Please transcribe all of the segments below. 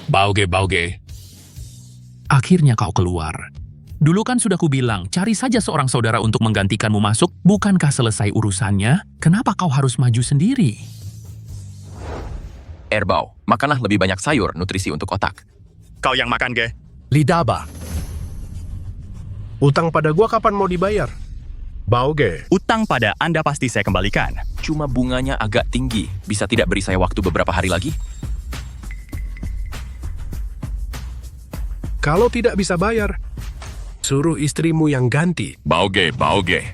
Bauge, Bauge. Akhirnya kau keluar. Dulu kan sudah kubilang, cari saja seorang saudara untuk menggantikanmu masuk. Bukankah selesai urusannya? Kenapa kau harus maju sendiri? Erbau, makanlah lebih banyak sayur, nutrisi untuk otak. Kau yang makan, Ge. Lidaba. Utang pada gua kapan mau dibayar? Bauge. Utang pada Anda pasti saya kembalikan. Cuma bunganya agak tinggi. Bisa tidak beri saya waktu beberapa hari lagi? Kalau tidak bisa bayar, suruh istrimu yang ganti. Bauge, Bauge.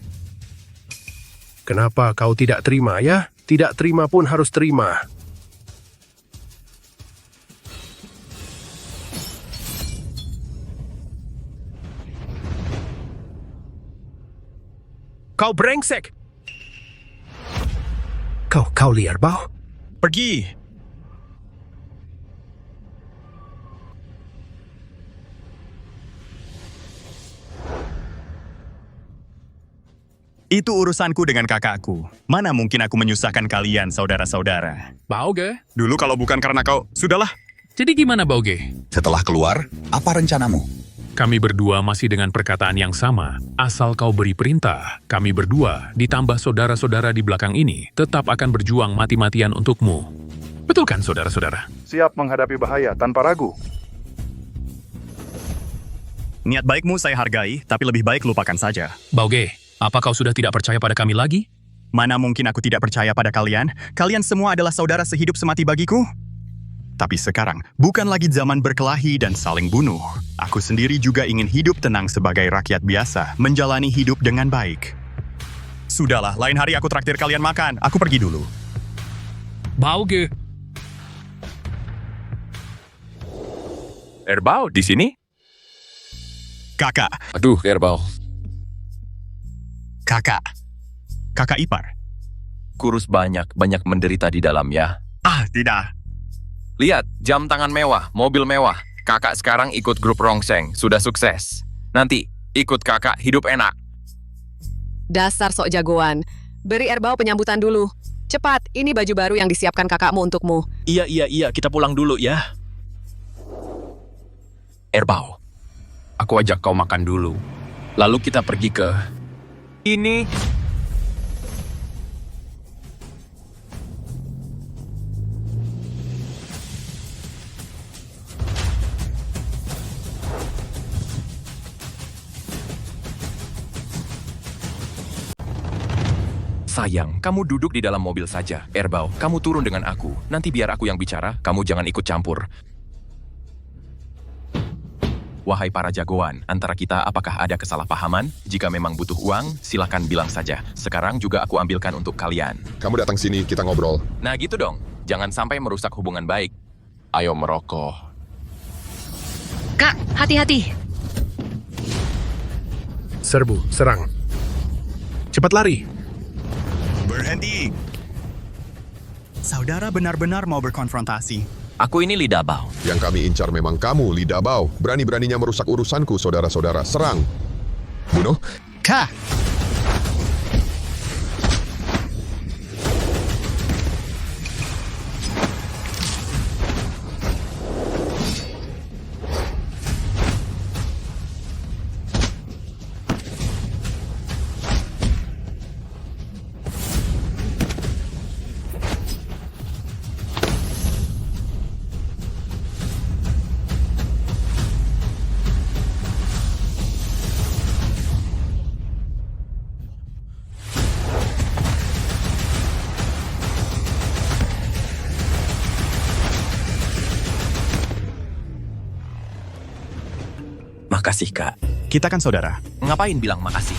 Kenapa kau tidak terima ya? Tidak terima pun harus terima. Kau brengsek! Kau liar, Bau? Pergi. Itu urusanku dengan kakakku. Mana mungkin aku menyusahkan kalian, saudara-saudara. Bauge? Dulu kalau bukan karena kau, sudahlah. Jadi gimana, Bauge? Setelah keluar, apa rencanamu? Kami berdua masih dengan perkataan yang sama. Asal kau beri perintah, kami berdua, ditambah saudara-saudara di belakang ini, tetap akan berjuang mati-matian untukmu. Betul kan, saudara-saudara? Siap menghadapi bahaya tanpa ragu. Niat baikmu saya hargai, tapi lebih baik lupakan saja. Bauge, apa kau sudah tidak percaya pada kami lagi? Mana mungkin aku tidak percaya pada kalian? Kalian semua adalah saudara sehidup semati bagiku. Tapi sekarang, bukan lagi zaman berkelahi dan saling bunuh. Aku sendiri juga ingin hidup tenang sebagai rakyat biasa, menjalani hidup dengan baik. Sudahlah, lain hari aku traktir kalian makan. Aku pergi dulu. Bauge. Erbau, di sini? Kakak, Aduh, Erbau. kakak ipar. Kurus banyak menderita di dalam ya. Ah, tidak. Lihat, jam tangan mewah, mobil mewah. Kakak sekarang ikut grup Rongseng, sudah sukses. Nanti, ikut kakak hidup enak. Dasar sok jagoan. Beri Erbau penyambutan dulu. Cepat, ini baju baru yang disiapkan kakakmu untukmu. Iya, kita pulang dulu ya. Erbau, aku ajak kau makan dulu. Lalu kita pergi ke... Ini... Sayang, kamu duduk di dalam mobil saja. Erbau, kamu turun dengan aku. Nanti biar aku yang bicara, kamu jangan ikut campur. Wahai para jagoan, antara kita apakah ada kesalahpahaman? Jika memang butuh uang, silakan bilang saja. Sekarang juga aku ambilkan untuk kalian. Kamu datang sini, kita ngobrol. Nah gitu dong, jangan sampai merusak hubungan baik. Ayo merokok. Kak, hati-hati. Serbu, serang. Cepat lari. Berhenti. Saudara benar-benar mau berkonfrontasi. Aku ini Lidabau. Yang kami incar memang kamu, Lidabau. Berani-beraninya merusak urusanku, saudara-saudara. Serang. Bunuh. Kah! Makasih, Kak. Kita kan saudara. Ngapain bilang makasih?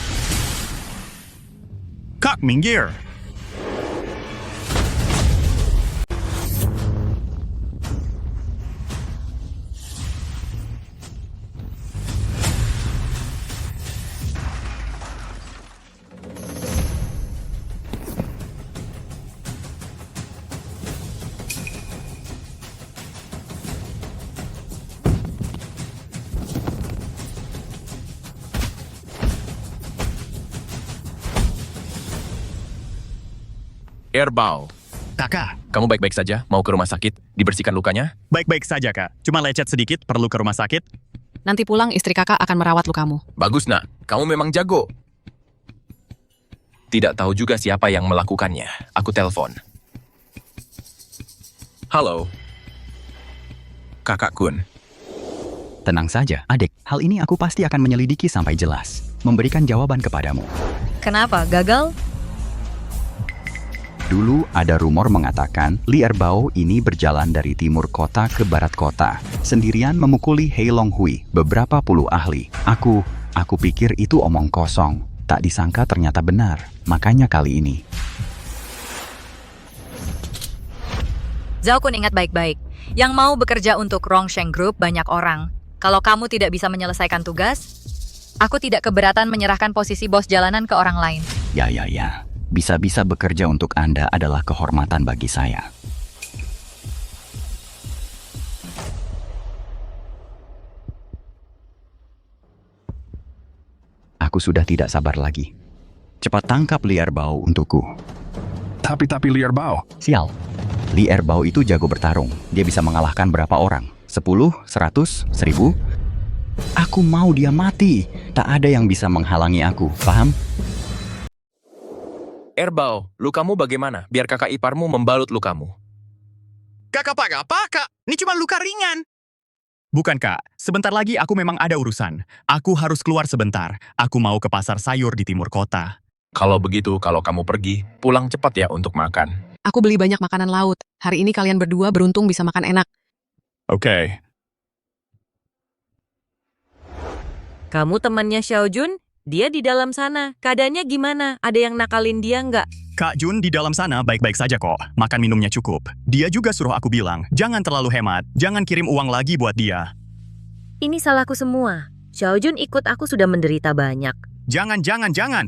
Kak, minggir. Erbau. Kakak, kamu baik-baik saja? Mau ke rumah sakit? Dibersihkan lukanya? Baik-baik saja, Kak. Cuma lecet sedikit, perlu ke rumah sakit. Nanti pulang istri kakak akan merawat lukamu. Bagus, nak. Kamu memang jago. Tidak tahu juga siapa yang melakukannya. Aku telepon. Halo. Kakak Kun. Tenang saja, adik. Hal ini aku pasti akan menyelidiki sampai jelas. Memberikan jawaban kepadamu. Kenapa? Gagal? Dulu ada rumor mengatakan Li Erbao ini berjalan dari timur kota ke barat kota, sendirian memukuli Hei Long Hui, beberapa puluh ahli. Aku pikir itu omong kosong. Tak disangka ternyata benar. Makanya kali ini. Zhao Kun ingat baik-baik. Yang mau bekerja untuk Rongsheng Group banyak orang. Kalau kamu tidak bisa menyelesaikan tugas, aku tidak keberatan menyerahkan posisi bos jalanan ke orang lain. Ya. Bisa-bisa bekerja untuk Anda adalah kehormatan bagi saya. Aku sudah tidak sabar lagi. Cepat tangkap Li Erbao untukku. Tapi Li Erbao. Sial. Li Erbao itu jago bertarung. Dia bisa mengalahkan berapa orang? 10, 100, 1000? Aku mau dia mati. Tak ada yang bisa menghalangi aku, paham? Erbao, lukamu bagaimana? Biar kakak iparmu membalut lukamu. Kak. Ini cuma luka ringan. Bukan, Kak. Sebentar lagi aku memang ada urusan. Aku harus keluar sebentar. Aku mau ke pasar sayur di timur kota. Kalau begitu, kalau kamu pergi, pulang cepat ya untuk makan. Aku beli banyak makanan laut. Hari ini kalian berdua beruntung bisa makan enak. Oke. Kamu temannya Xiao Jun? Dia di dalam sana. Keadaannya gimana? Ada yang nakalin dia nggak? Kak Jun di dalam sana baik-baik saja kok. Makan minumnya cukup. Dia juga suruh aku bilang, jangan terlalu hemat. Jangan kirim uang lagi buat dia. Ini salahku semua. Xiao Jun ikut aku sudah menderita banyak. Jangan.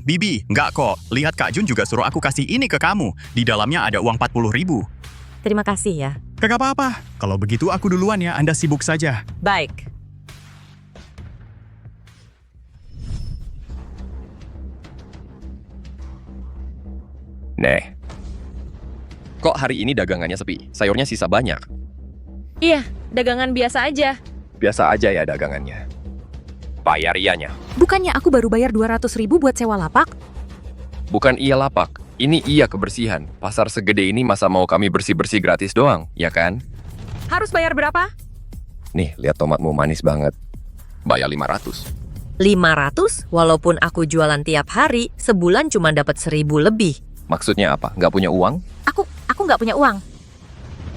Bibi, nggak kok. Lihat Kak Jun juga suruh aku kasih ini ke kamu. Di dalamnya ada uang 40.000. Terima kasih ya. Kagak apa-apa. Kalau begitu aku duluan ya, Anda sibuk saja. Baik. Neh. Kok hari ini dagangannya sepi? Sayurnya sisa banyak. Iya, dagangan biasa aja. Biasa aja ya dagangannya. Bayar ianya. Bukannya aku baru bayar 200.000 buat sewa lapak? Bukan iya lapak. Ini iya kebersihan. Pasar segede ini masa mau kami bersih-bersih gratis doang, ya kan? Harus bayar berapa? Nih, lihat tomatmu manis banget. Bayar 500. 500? Walaupun aku jualan tiap hari, sebulan cuma dapat 1.000 lebih. Maksudnya apa? Nggak punya uang? Aku nggak punya uang.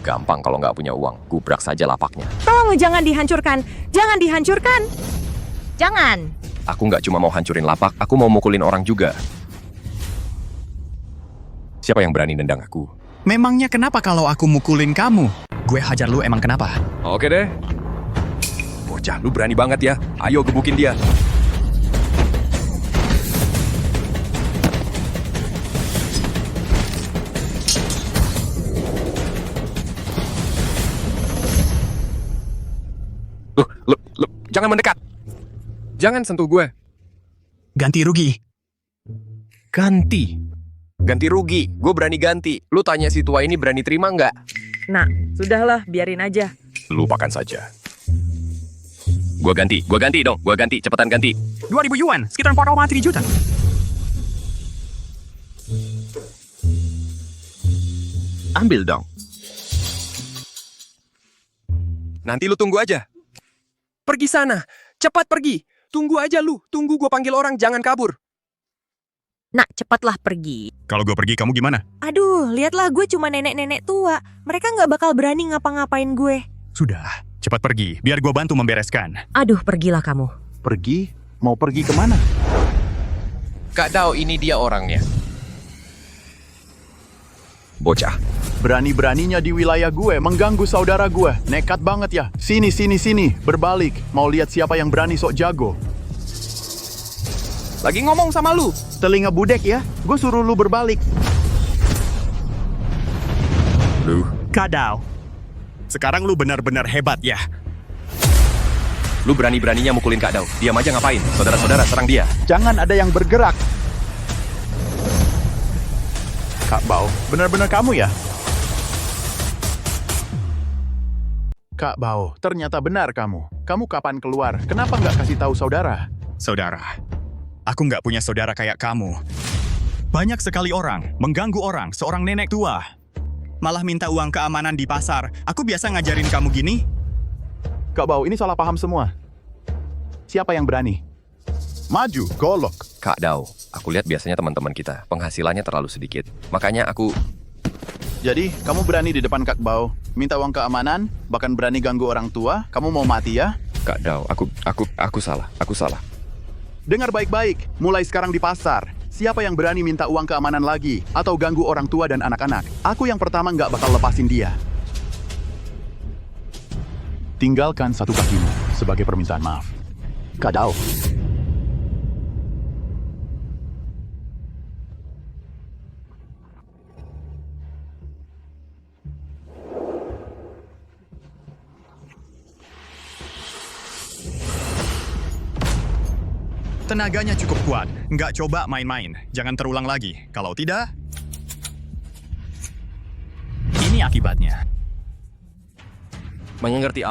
Gampang kalau nggak punya uang. Gubrak saja lapaknya. Tolong jangan dihancurkan. Jangan dihancurkan. Jangan. Aku nggak cuma mau hancurin lapak, aku mau mukulin orang juga. Siapa yang berani nendang aku? Memangnya kenapa kalau aku mukulin kamu? Gue hajar lu emang kenapa? Oke deh. Bocah, lu berani banget ya. Ayo gebukin dia. Jangan mendekat. Jangan sentuh gue. Ganti rugi. Ganti rugi. Gue berani ganti. Lu tanya si tua ini berani terima nggak? Nah, sudahlah, biarin aja. Lupakan saja. Gue ganti dong. Gue ganti, cepetan ganti. 2.000 yuan, sekitar 4,3 juta. Ambil dong. Nanti lu tunggu aja. Pergi sana. Cepat pergi. Tunggu aja lu. Tunggu gue panggil orang, jangan kabur. Nak, cepatlah pergi. Kalau gue pergi, kamu gimana? Aduh, lihatlah gue cuma nenek-nenek tua. Mereka nggak bakal berani ngapa-ngapain gue. Sudah, cepat pergi, biar gue bantu membereskan. Aduh, pergilah kamu. Pergi? Mau pergi kemana? Kak Dao, ini dia orangnya. Bocah. Berani-beraninya di wilayah gue, mengganggu saudara gue. Nekat banget ya. Sini. Berbalik. Mau lihat siapa yang berani sok jago. Lagi ngomong sama lu. Telinga budek ya. Gue suruh lu berbalik. Lu. Kadau. Sekarang lu benar-benar hebat ya. Lu berani-beraninya mukulin Kak Dao. Diam aja ngapain? Saudara-saudara, serang dia. Jangan ada yang bergerak. Kak Bao, benar-benar kamu ya? Kak Bao, ternyata benar kamu. Kamu kapan keluar? Kenapa nggak kasih tahu saudara? Saudara, aku nggak punya saudara kayak kamu. Banyak sekali orang mengganggu orang, seorang nenek tua. Malah minta uang keamanan di pasar. Aku biasa ngajarin kamu gini. Kak Bao, ini salah paham semua. Siapa yang berani? Maju, golok. Kak Dao, aku lihat biasanya teman-teman kita penghasilannya terlalu sedikit. Makanya aku... Jadi, kamu berani di depan Kak Bao, minta uang keamanan, bahkan berani ganggu orang tua, kamu mau mati ya? Kak Dao, aku salah. Dengar baik-baik, mulai sekarang di pasar, siapa yang berani minta uang keamanan lagi, atau ganggu orang tua dan anak-anak, aku yang pertama nggak bakal lepasin dia. Tinggalkan satu kakimu sebagai permintaan maaf. Kak Dao. Tenaganya cukup kuat. Nggak coba main-main. Jangan terulang lagi. Kalau tidak, ini akibatnya. Mengerti.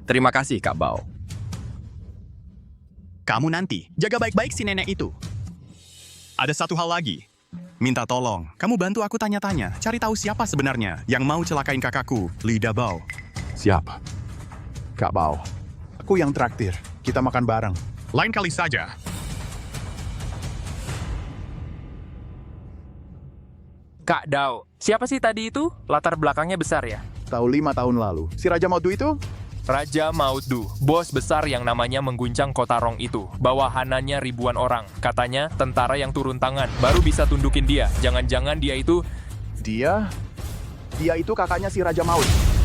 Terima kasih, Kak Bao. Kamu nanti jaga baik-baik si nenek itu. Ada satu hal lagi. Minta tolong. Kamu bantu aku tanya-tanya. Cari tahu siapa sebenarnya yang mau celakain kakakku, Lida Bao. Siapa? Kak Bao. Aku yang traktir. Kita makan bareng. Lain kali saja. Kak Dao, siapa sih tadi itu? Latar belakangnya besar ya? Tahu 5 tahun lalu. Si Raja Maudu itu? Raja Maudu, bos besar yang namanya mengguncang kota Rong itu. Bawahanannya ribuan orang. Katanya tentara yang turun tangan, baru bisa tundukin dia. Jangan-jangan dia itu... Dia itu kakaknya si Raja Maud.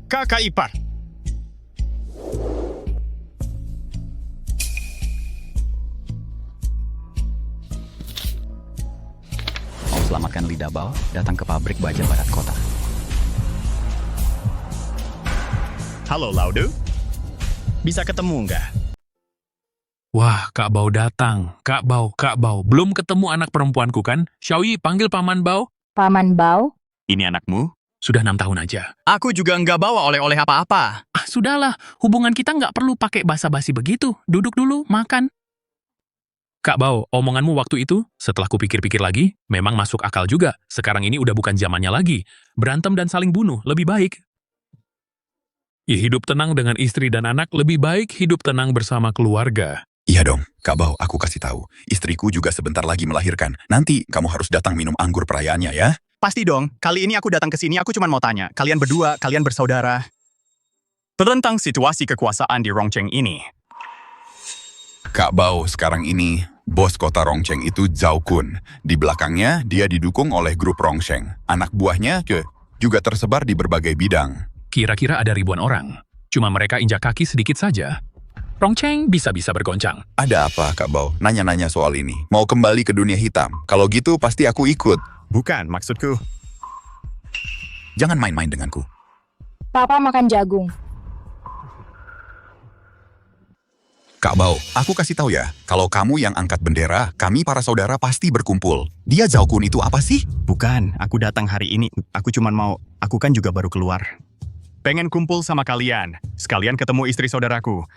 Kakak ipar. Mau selamatkan Lida Bao, datang ke pabrik baja barat kota. Halo, Laudu. Bisa ketemu nggak? Wah, Kak Bao datang. Kak Bao. Belum ketemu anak perempuanku kan? Xiaoyi, panggil Paman Bao. Paman Bao? Ini anakmu? Sudah 6 tahun aja. Aku juga nggak bawa oleh-oleh apa-apa. Sudahlah, hubungan kita nggak perlu pakai basa-basi begitu. Duduk dulu, makan. Kak Bao, omonganmu waktu itu, setelah kupikir-pikir lagi, memang masuk akal juga. Sekarang ini udah bukan zamannya lagi. Berantem dan saling bunuh, lebih baik. Ya, hidup tenang dengan istri dan anak, lebih baik hidup tenang bersama keluarga. Iya dong, Kak Bao, aku kasih tahu. Istriku juga sebentar lagi melahirkan. Nanti kamu harus datang minum anggur perayaannya ya. Pasti dong. Kali ini aku datang ke sini, aku cuma mau tanya. Kalian berdua, kalian bersaudara. Tentang situasi kekuasaan di Rongcheng ini. Kak Bao, sekarang ini, bos kota Rongcheng itu Zhao Kun. Di belakangnya, dia didukung oleh grup Rongcheng. Anak buahnya juga tersebar di berbagai bidang. Kira-kira ada ribuan orang. Cuma mereka injak kaki sedikit saja. Rongcheng bisa-bisa bergoncang. Ada apa, Kak Bao? Nanya-nanya soal ini. Mau kembali ke dunia hitam? Kalau gitu, pasti aku ikut. Bukan, maksudku. Jangan main-main denganku. Papa makan jagung. Kak Bao, aku kasih tahu ya, kalau kamu yang angkat bendera, kami para saudara pasti berkumpul. Dia Zhao Kun itu apa sih? Bukan, aku datang hari ini. Aku kan juga baru keluar. Pengen kumpul sama kalian. Sekalian ketemu istri saudaraku.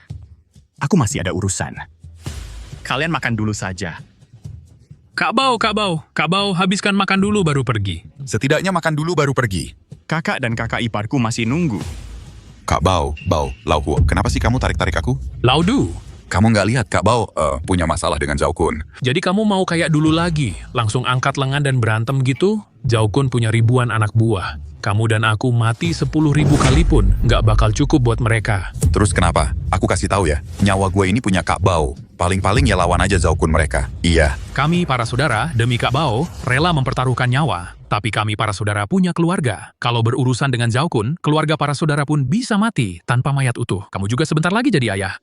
Aku masih ada urusan. Kalian makan dulu saja. Kak Bao, habiskan makan dulu baru pergi. Setidaknya makan dulu baru pergi. Kakak dan kakak iparku masih nunggu. Kak Bao, Lauhu, kenapa sih kamu tarik-tarik aku? Laudu. Kamu nggak lihat Kak Bao punya masalah dengan Zhao Kun. Jadi kamu mau kayak dulu lagi, langsung angkat lengan dan berantem gitu? Zhao Kun punya ribuan anak buah. Kamu dan aku mati 10.000 kali pun nggak bakal cukup buat mereka. Terus kenapa? Aku kasih tahu ya, nyawa gue ini punya Kak Bao. Paling-paling ya lawan aja Zhao Kun mereka. Iya. Kami para saudara, demi Kak Bao, rela mempertaruhkan nyawa. Tapi kami para saudara punya keluarga. Kalau berurusan dengan Zhao Kun, keluarga para saudara pun bisa mati tanpa mayat utuh. Kamu juga sebentar lagi jadi ayah.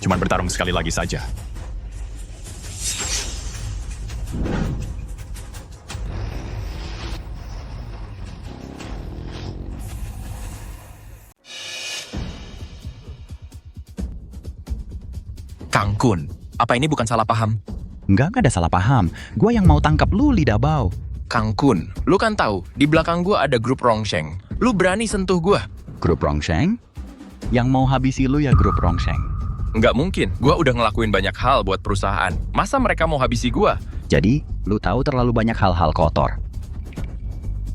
Cuman bertarung sekali lagi saja. Kang Kun, apa ini bukan salah paham? Nggak ada salah paham. Gua yang mau tangkap lu, lidah bau. Kang Kun, lu kan tahu, di belakang gua ada grup Rongsheng. Lu berani sentuh gua? Grup Rongsheng? Yang mau habisi lu ya grup Rongsheng. Nggak mungkin, gua udah ngelakuin banyak hal buat perusahaan. Masa mereka mau habisi gua? Jadi, lu tahu terlalu banyak hal-hal kotor.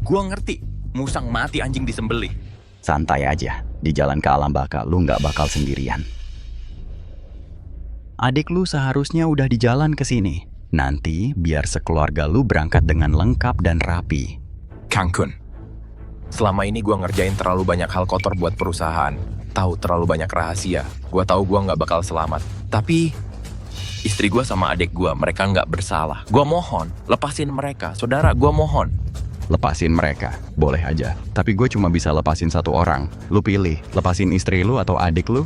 Gua ngerti, musang mati anjing disembelih. Santai aja, di jalan ke alam baka lu nggak bakal sendirian. Adik lu seharusnya udah di jalan ke sini. Nanti biar sekeluarga lu berangkat dengan lengkap dan rapi. Kang Kun, selama ini gua ngerjain terlalu banyak hal kotor buat perusahaan. Tahu terlalu banyak rahasia. Gua tahu gua nggak bakal selamat. Tapi istri gua sama adik gua, mereka nggak bersalah. Gua mohon, lepasin mereka. Saudara, gua mohon. Lepasin mereka, boleh aja. Tapi gue cuma bisa lepasin satu orang. Lu pilih, lepasin istri lu atau adik lu?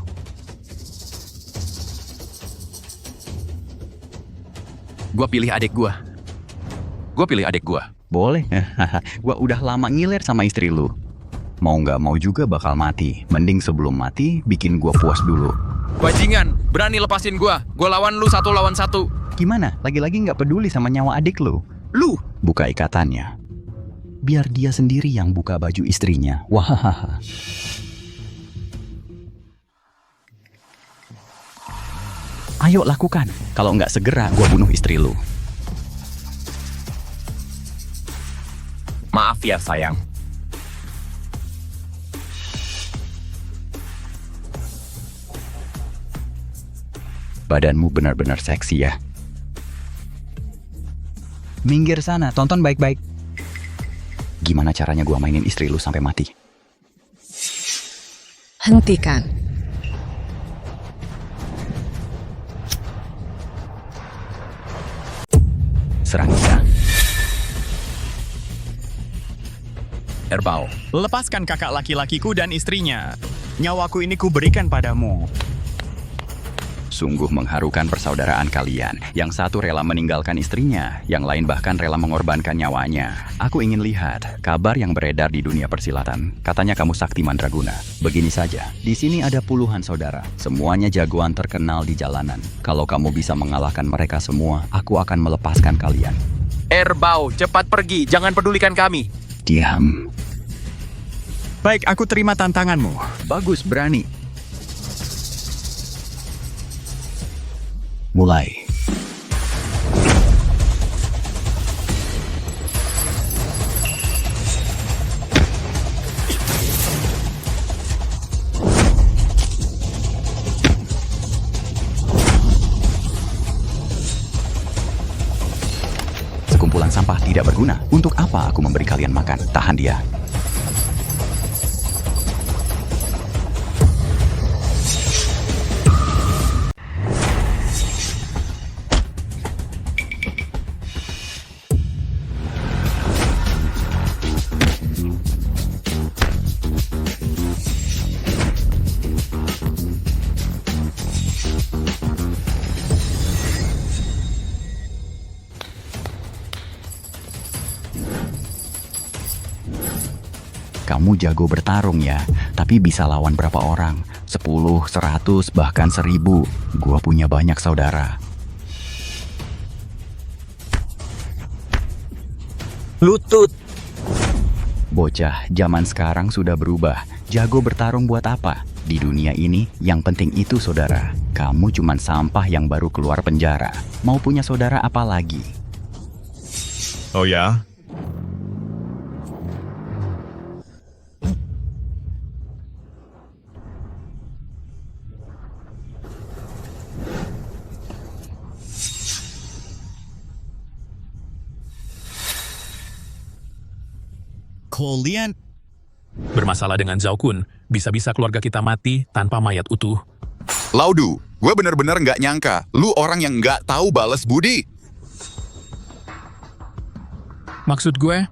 Gua pilih adik gua. Gua pilih adik gua. Boleh. Gua udah lama ngiler sama istri lu. Mau nggak mau juga bakal mati. Mending sebelum mati, bikin gua puas dulu. Bajingan, berani lepasin gua. Gua lawan lu 1 lawan 1. Gimana? Lagi-lagi nggak peduli sama nyawa adik lu? Lu buka ikatannya. Biar dia sendiri yang buka baju istrinya. Wahahaha. Ayo lakukan. Kalau nggak segera, gua bunuh istri lu. Maaf ya sayang. Badanmu benar-benar seksi ya. Minggir sana, tonton baik-baik. Gimana caranya gua mainin istri lu sampai mati? Hentikan. Serang dia. Erbao, Lepaskan kakak laki-lakiku dan istrinya. Nyawaku ini kuberikan padamu. Sungguh mengharukan persaudaraan kalian. Yang satu rela meninggalkan istrinya, yang lain bahkan rela mengorbankan nyawanya. Aku ingin lihat kabar yang beredar di dunia persilatan. Katanya kamu sakti mandraguna. Begini saja, di sini ada puluhan saudara. Semuanya jagoan terkenal di jalanan. Kalau kamu bisa mengalahkan mereka semua, aku akan melepaskan kalian. Erbao, cepat pergi, jangan pedulikan kami. Diam. Baik, aku terima tantanganmu. Bagus, berani. Mulai. Sekumpulan sampah tidak berguna. Untuk apa aku memberi kalian makan? Tahan dia. Kamu jago bertarung ya, tapi bisa lawan berapa orang? 10, 100, bahkan 1000. Gua punya banyak saudara. Lutut. Bocah, zaman sekarang sudah berubah. Jago bertarung buat apa? Di dunia ini, yang penting itu saudara. Kamu cuman sampah yang baru keluar penjara. Mau punya saudara apa lagi? Oh ya? Kalian Bermasalah dengan Zhao Kun, bisa-bisa keluarga kita mati tanpa mayat utuh. Laudu, gue bener-bener nggak nyangka. Lu orang yang nggak tahu balas budi. Maksud gue,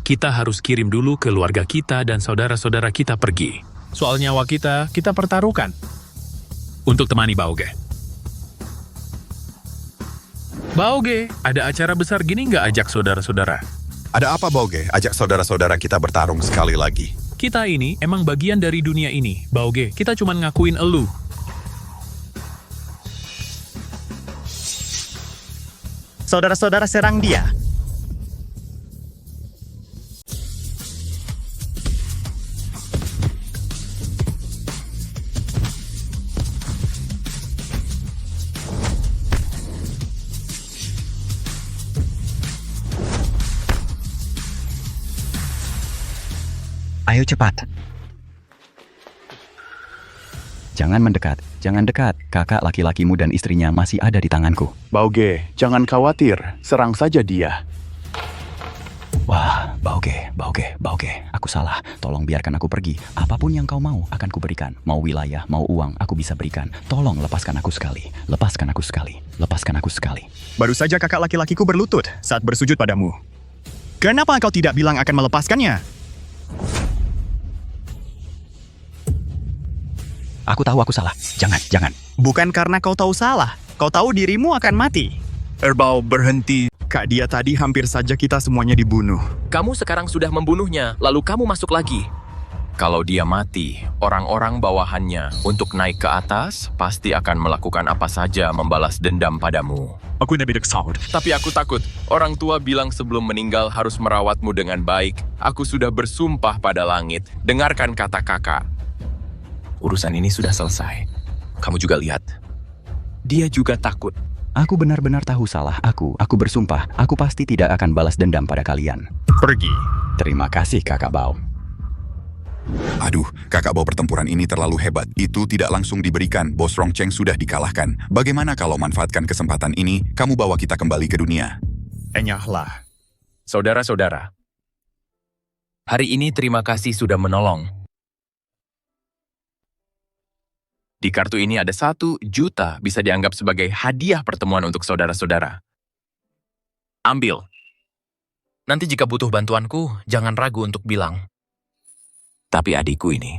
kita harus kirim dulu keluarga kita dan saudara-saudara kita pergi. Soal nyawa kita pertaruhkan. Untuk temani Baoge. Baoge, ada acara besar gini nggak ajak saudara-saudara? Ada apa, Baoge? Ajak saudara-saudara kita bertarung sekali lagi. Kita ini emang bagian dari dunia ini. Baoge, kita cuma ngakuin elu. Saudara-saudara serang dia. Ayo cepat. Jangan mendekat, jangan dekat. Kakak laki-lakimu dan istrinya masih ada di tanganku. Bauge, jangan khawatir. Serang saja dia. Wah, Bauge. Aku salah. Tolong biarkan aku pergi. Apapun yang kau mau, akan kuberikan. Mau wilayah, mau uang, aku bisa berikan. Tolong lepaskan aku sekali. Lepaskan aku sekali. Lepaskan aku sekali. Baru saja kakak laki-lakiku berlutut saat bersujud padamu. Kenapa kau tidak bilang akan melepaskannya? Aku tahu aku salah. Jangan. Bukan karena kau tahu salah. Kau tahu dirimu akan mati. Erbao, berhenti. Kak, dia tadi hampir saja kita semuanya dibunuh. Kamu sekarang sudah membunuhnya, lalu kamu masuk lagi. Kalau dia mati, orang-orang bawahannya untuk naik ke atas pasti akan melakukan apa saja membalas dendam padamu. Aku tidak saud. Tapi aku takut. Orang tua bilang sebelum meninggal harus merawatmu dengan baik. Aku sudah bersumpah pada langit. Dengarkan kata kakak. Urusan ini sudah selesai. Kamu juga lihat. Dia juga takut. Aku benar-benar tahu salah aku. Aku bersumpah, aku pasti tidak akan balas dendam pada kalian. Pergi. Terima kasih, Kakak Bao. Aduh, Kakak Bao, pertempuran ini terlalu hebat. Itu tidak langsung diberikan. Bos Rongcheng sudah dikalahkan. Bagaimana kalau manfaatkan kesempatan ini, kamu bawa kita kembali ke dunia? Enyahlah. Saudara-saudara. Hari ini terima kasih sudah menolong. Di kartu ini ada 1 juta bisa dianggap sebagai hadiah pertemuan untuk saudara-saudara. Ambil. Nanti jika butuh bantuanku, jangan ragu untuk bilang. Tapi adikku ini,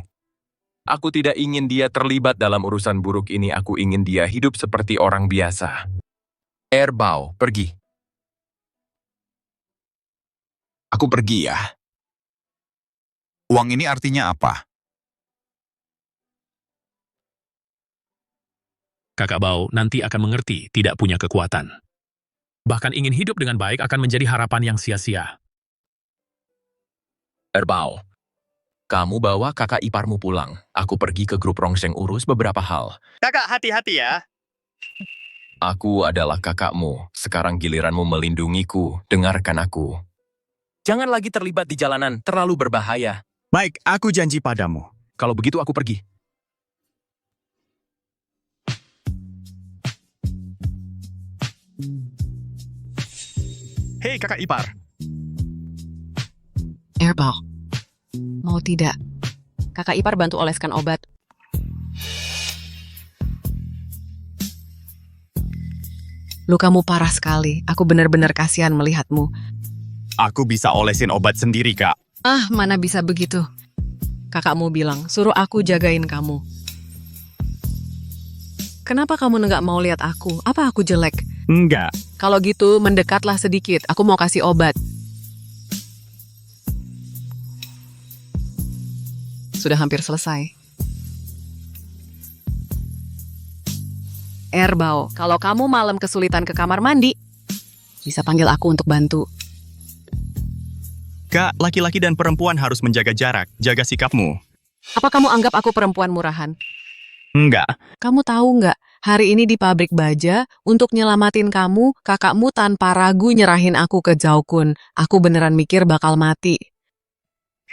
aku tidak ingin dia terlibat dalam urusan buruk ini. Aku ingin dia hidup seperti orang biasa. Erbao, pergi. Aku pergi ya. Uang ini artinya apa? Kakak Bao nanti akan mengerti tidak punya kekuatan. Bahkan ingin hidup dengan baik akan menjadi harapan yang sia-sia. Erbao, kamu bawa kakak iparmu pulang. Aku pergi ke grup Rongcheng urus beberapa hal. Kakak, hati-hati ya. Aku adalah kakakmu. Sekarang giliranmu melindungiku. Dengarkan aku. Jangan lagi terlibat di jalanan. Terlalu berbahaya. Baik, aku janji padamu. Kalau begitu aku pergi. Hei, kakak ipar. Erbao, mau tidak? Kakak ipar bantu oleskan obat. Lukamu parah sekali. Aku benar-benar kasihan melihatmu. Aku bisa olesin obat sendiri, Kak. Ah, mana bisa begitu? Kakakmu bilang, suruh aku jagain kamu. Kenapa kamu nggak mau lihat aku? Apa aku jelek? Enggak. Kalau gitu, mendekatlah sedikit. Aku mau kasih obat. Sudah hampir selesai. Erbao, kalau kamu malam kesulitan ke kamar mandi, bisa panggil aku untuk bantu. Kak, laki-laki dan perempuan harus menjaga jarak. Jaga sikapmu. Apa kamu anggap aku perempuan murahan? Enggak. Kamu tahu nggak, hari ini di pabrik baja, untuk nyelamatin kamu, kakakmu tanpa ragu nyerahin aku ke Zhao Kun. Aku beneran mikir bakal mati.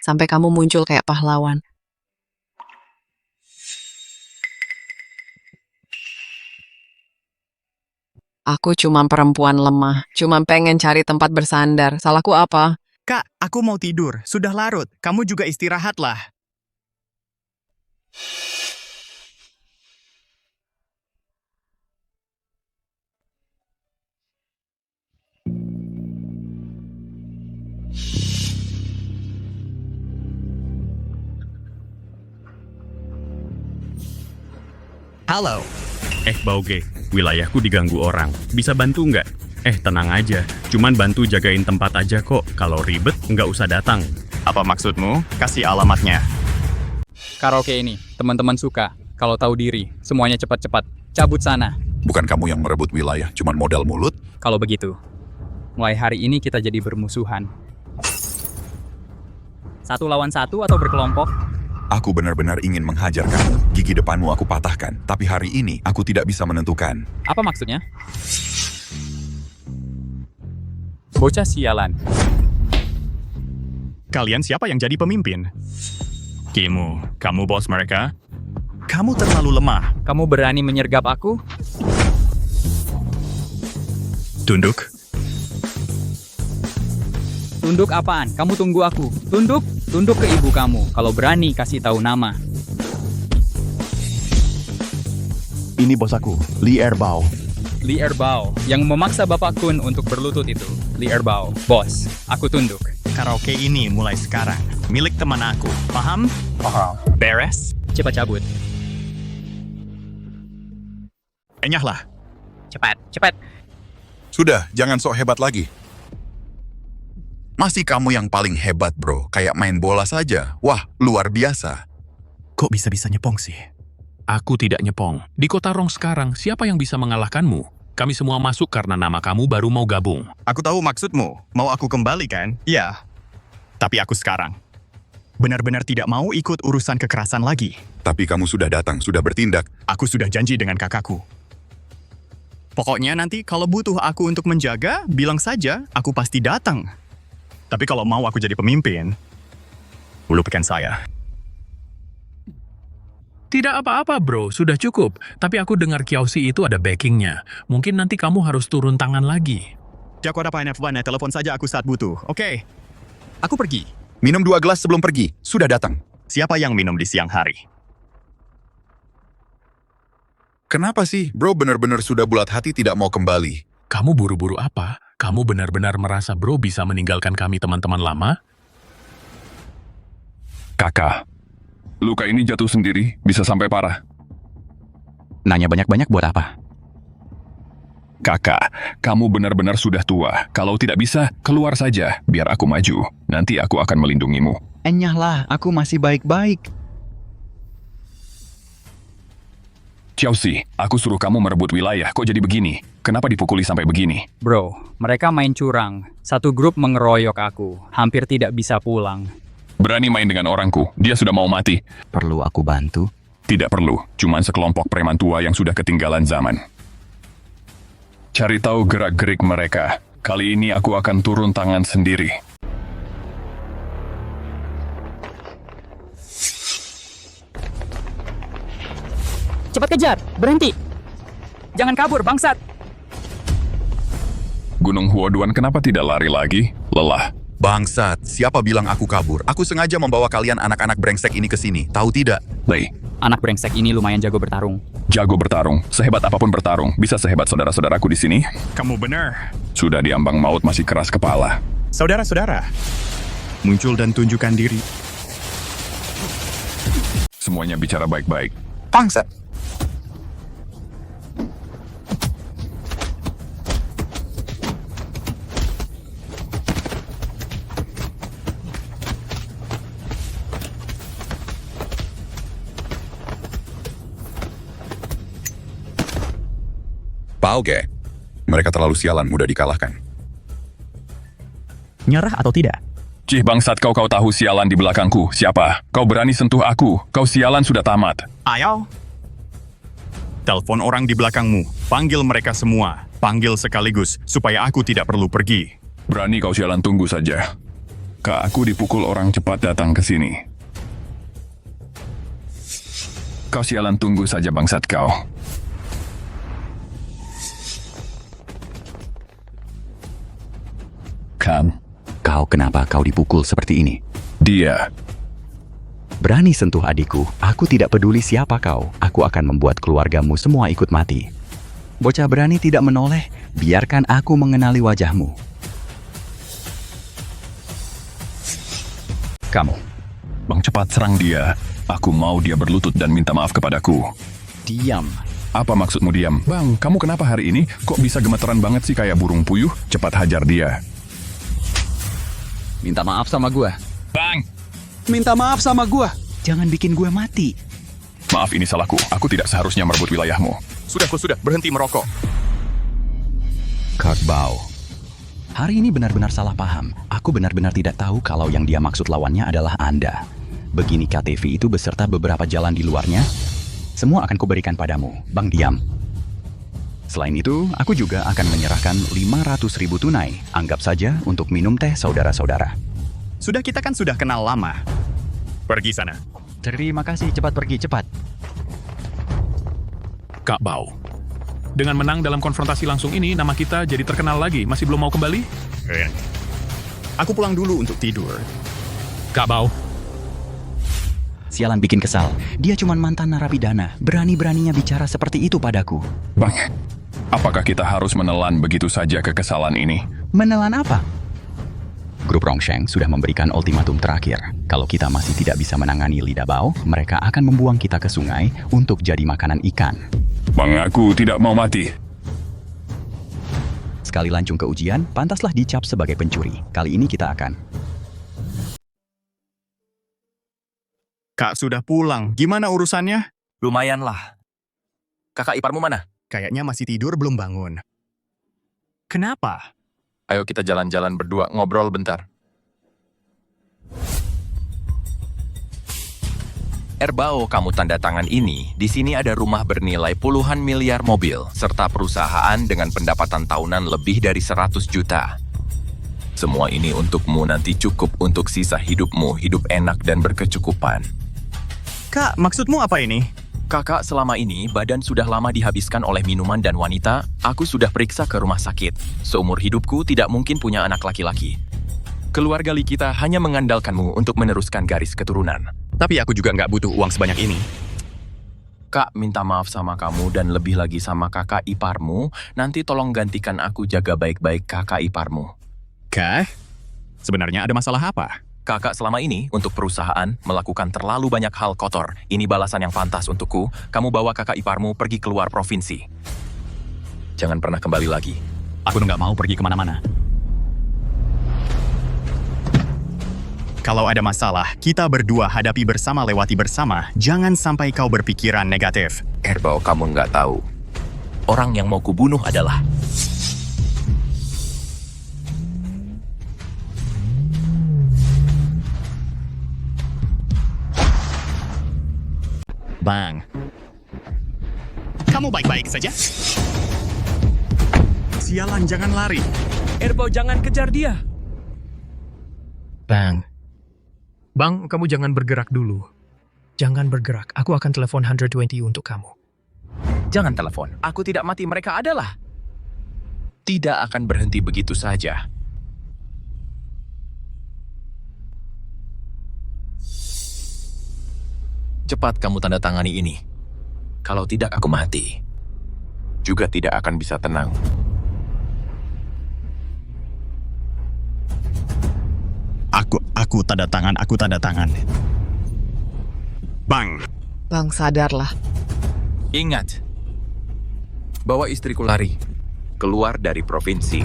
Sampai kamu muncul kayak pahlawan. Aku cuma perempuan lemah, cuma pengen cari tempat bersandar. Salahku apa? Kak, aku mau tidur. Sudah larut. Kamu juga istirahatlah. Halo. Bauge, wilayahku diganggu orang. Bisa bantu nggak? Tenang aja. Cuman bantu jagain tempat aja kok. Kalau ribet, nggak usah datang. Apa maksudmu? Kasih alamatnya. Karaoke ini, teman-teman suka. Kalau tahu diri, semuanya cepat-cepat. Cabut sana. Bukan kamu yang merebut wilayah, cuman modal mulut? Kalau begitu, Mulai hari ini kita jadi bermusuhan. 1 lawan 1 atau berkelompok? Aku benar-benar ingin menghajar kamu. Gigi depanmu aku patahkan, tapi hari ini aku tidak bisa menentukan. Apa maksudnya? Bocah sialan. Kalian siapa yang jadi pemimpin? Kamu bos mereka? Kamu terlalu lemah. Kamu berani menyergap aku? Tunduk. Tunduk apaan? Kamu tunggu aku. Tunduk? Tunduk ke ibu kamu. Kalau berani kasih tahu nama. Ini bos aku, Li Erbao. Li Erbao, yang memaksa Bapak Kun untuk berlutut itu. Li Erbao, bos, aku tunduk. Karaoke ini mulai sekarang milik teman aku. Paham? Paham. Beres? Cepat cabut. Enyahlah. Cepat. Sudah, jangan sok hebat lagi. Masih kamu yang paling hebat, bro. Kayak main bola saja. Wah, luar biasa. Kok bisa-bisa nyepong sih? Aku tidak nyepong. Di kota Rong sekarang, siapa yang bisa mengalahkanmu? Kami semua masuk karena nama kamu baru mau gabung. Aku tahu maksudmu. Mau aku kembali kan? Iya. Tapi aku sekarang benar-benar tidak mau ikut urusan kekerasan lagi. Tapi kamu sudah datang, sudah bertindak. Aku sudah janji dengan kakakku. Pokoknya nanti kalau butuh aku untuk menjaga, bilang saja, aku pasti datang. Tapi kalau mau aku jadi pemimpin, lupakan saya. Tidak apa-apa bro, sudah cukup. Tapi aku dengar Kiausi itu ada backingnya. Mungkin nanti kamu harus turun tangan lagi. Jago ada F1 ya, telepon saja aku saat butuh. Oke. Aku pergi. Minum 2 gelas sebelum pergi. Sudah datang. Siapa yang minum di siang hari? Kenapa sih? Bro benar-benar sudah bulat hati tidak mau kembali. Kamu buru-buru apa? Kamu benar-benar merasa bro bisa meninggalkan kami teman-teman lama? Kakak, luka ini jatuh sendiri, bisa sampai parah. Nanya banyak-banyak buat apa? Kakak, kamu benar-benar sudah tua. Kalau tidak bisa, keluar saja, biar aku maju. Nanti aku akan melindungimu. Enyahlah, aku masih baik-baik. Chelsea, aku suruh kamu merebut wilayah, kok jadi begini? Kenapa dipukuli sampai begini? Bro, mereka main curang. Satu grup mengeroyok aku. Hampir tidak bisa pulang. Berani main dengan orangku, dia sudah mau mati. Perlu aku bantu? Tidak perlu, cuman sekelompok preman tua yang sudah ketinggalan zaman. Cari tahu gerak-gerik mereka. Kali ini aku akan turun tangan sendiri. Cepat kejar, berhenti. Jangan kabur, bangsat. Gunung Huoduan kenapa tidak lari lagi? Lelah. Bangsat, siapa bilang aku kabur? Aku sengaja membawa kalian anak-anak brengsek ini ke sini. Tahu tidak? Lei, Anak brengsek ini lumayan jago bertarung. jago bertarung. Sehebat apapun bertarung, bisa sehebat saudara-saudaraku di sini. Kamu benar. Sudah diambang maut masih keras kepala. Saudara-saudara, muncul dan tunjukkan diri. Semuanya bicara baik-baik. Bangsat. Pauge, mereka terlalu sialan, mudah dikalahkan. Nyerah atau tidak? Cih bangsat kau tahu sialan di belakangku. Siapa? Kau berani sentuh aku. Kau sialan sudah tamat. Ayo. Telepon orang di belakangmu. Panggil mereka semua. Panggil sekaligus, supaya aku tidak perlu pergi. Berani kau sialan, tunggu saja. Kak, aku dipukul orang, cepat datang ke sini. Kau sialan, tunggu saja bangsat kau. Kan? Kau kenapa kau dipukul seperti ini? Dia. Berani sentuh adikku, aku tidak peduli siapa kau. Aku akan membuat keluargamu semua ikut mati. Bocah berani tidak menoleh, biarkan aku mengenali wajahmu. Kamu. Bang, cepat serang dia. Aku mau dia berlutut dan minta maaf kepadaku. Diam. Apa maksudmu diam? Bang, kamu kenapa hari ini kok bisa gemeteran banget sih kayak burung puyuh? Cepat hajar dia. Minta maaf sama gua. Bang! Minta maaf sama gua. Jangan bikin gua mati. Maaf, ini salahku. Aku tidak seharusnya merebut wilayahmu. Sudah, berhenti merokok. Kurt Bao. Hari ini benar-benar salah paham. Aku benar-benar tidak tahu kalau yang dia maksud lawannya adalah Anda. Begini KTV itu beserta beberapa jalan di luarnya, semua akan kuberikan padamu. Bang, diam. Selain itu, aku juga akan menyerahkan 500.000 tunai. Anggap saja untuk minum teh saudara-saudara. Kita kan sudah kenal lama. Pergi sana. Terima kasih, cepat pergi, cepat. Kak Bao. Dengan menang dalam konfrontasi langsung ini, nama kita jadi terkenal lagi. Masih belum mau kembali? Aku pulang dulu untuk tidur. Kak Bao. Sialan bikin kesal. Dia cuma mantan narapidana. Berani-beraninya bicara seperti itu padaku. Bang, apakah kita harus menelan begitu saja kekesalan ini? Menelan apa? Grup Rongsheng sudah memberikan ultimatum terakhir. Kalau kita masih tidak bisa menangani lidah bau, mereka akan membuang kita ke sungai untuk jadi makanan ikan. Bang, aku tidak mau mati. Sekali lancung ke ujian, pantaslah dicap sebagai pencuri. Kali ini kita akan... Kak sudah pulang. Gimana urusannya? Lumayanlah. Kakak iparmu mana? Kayaknya masih tidur belum bangun. Kenapa? Ayo kita jalan-jalan berdua, ngobrol bentar. Erbao, kamu tanda tangan ini. Di sini ada rumah bernilai puluhan miliar mobil, serta perusahaan dengan pendapatan tahunan lebih dari 100 juta. Semua ini untukmu nanti cukup untuk sisa hidupmu, hidup enak dan berkecukupan. Kak, maksudmu apa ini? Kakak, selama ini badan sudah lama dihabiskan oleh minuman dan wanita. Aku sudah periksa ke rumah sakit. Seumur hidupku tidak mungkin punya anak laki-laki. Keluarga kita hanya mengandalkanmu untuk meneruskan garis keturunan. Tapi aku juga nggak butuh uang sebanyak ini. Kak, minta maaf sama kamu dan lebih lagi sama kakak iparmu. Nanti tolong gantikan aku jaga baik-baik kakak iparmu. Kak, sebenarnya ada masalah apa? Kakak selama ini untuk perusahaan melakukan terlalu banyak hal kotor. Ini balasan yang pantas untukku. Kamu bawa kakak iparmu pergi keluar provinsi. Jangan pernah kembali lagi. Aku nggak mau pergi kemana-mana. Kalau ada masalah, kita berdua hadapi bersama, lewati bersama. Jangan sampai kau berpikiran negatif. Erbao, kamu nggak tahu. Orang yang mau kubunuh adalah... Bang, kamu baik-baik saja? Sialan, jangan lari. Erbao, jangan kejar dia. Bang, kamu jangan bergerak dulu. Jangan bergerak, aku akan telepon 120 untuk kamu. Jangan telepon, aku tidak mati, mereka adalah... Tidak akan berhenti begitu saja. Cepat kamu tanda tangani ini. Kalau tidak, aku mati. Juga tidak akan bisa tenang. Aku tanda tangan. Bang. Bang, sadarlah. Ingat. Bawa istriku lari. Keluar dari provinsi.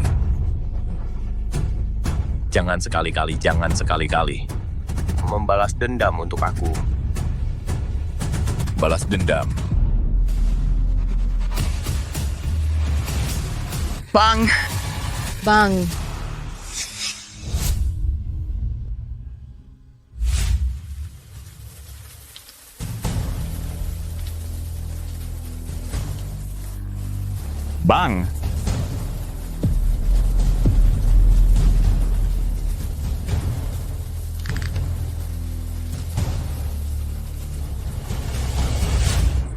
Jangan sekali-kali. Membalas dendam untuk aku. Balas dendam. Bang. Bang.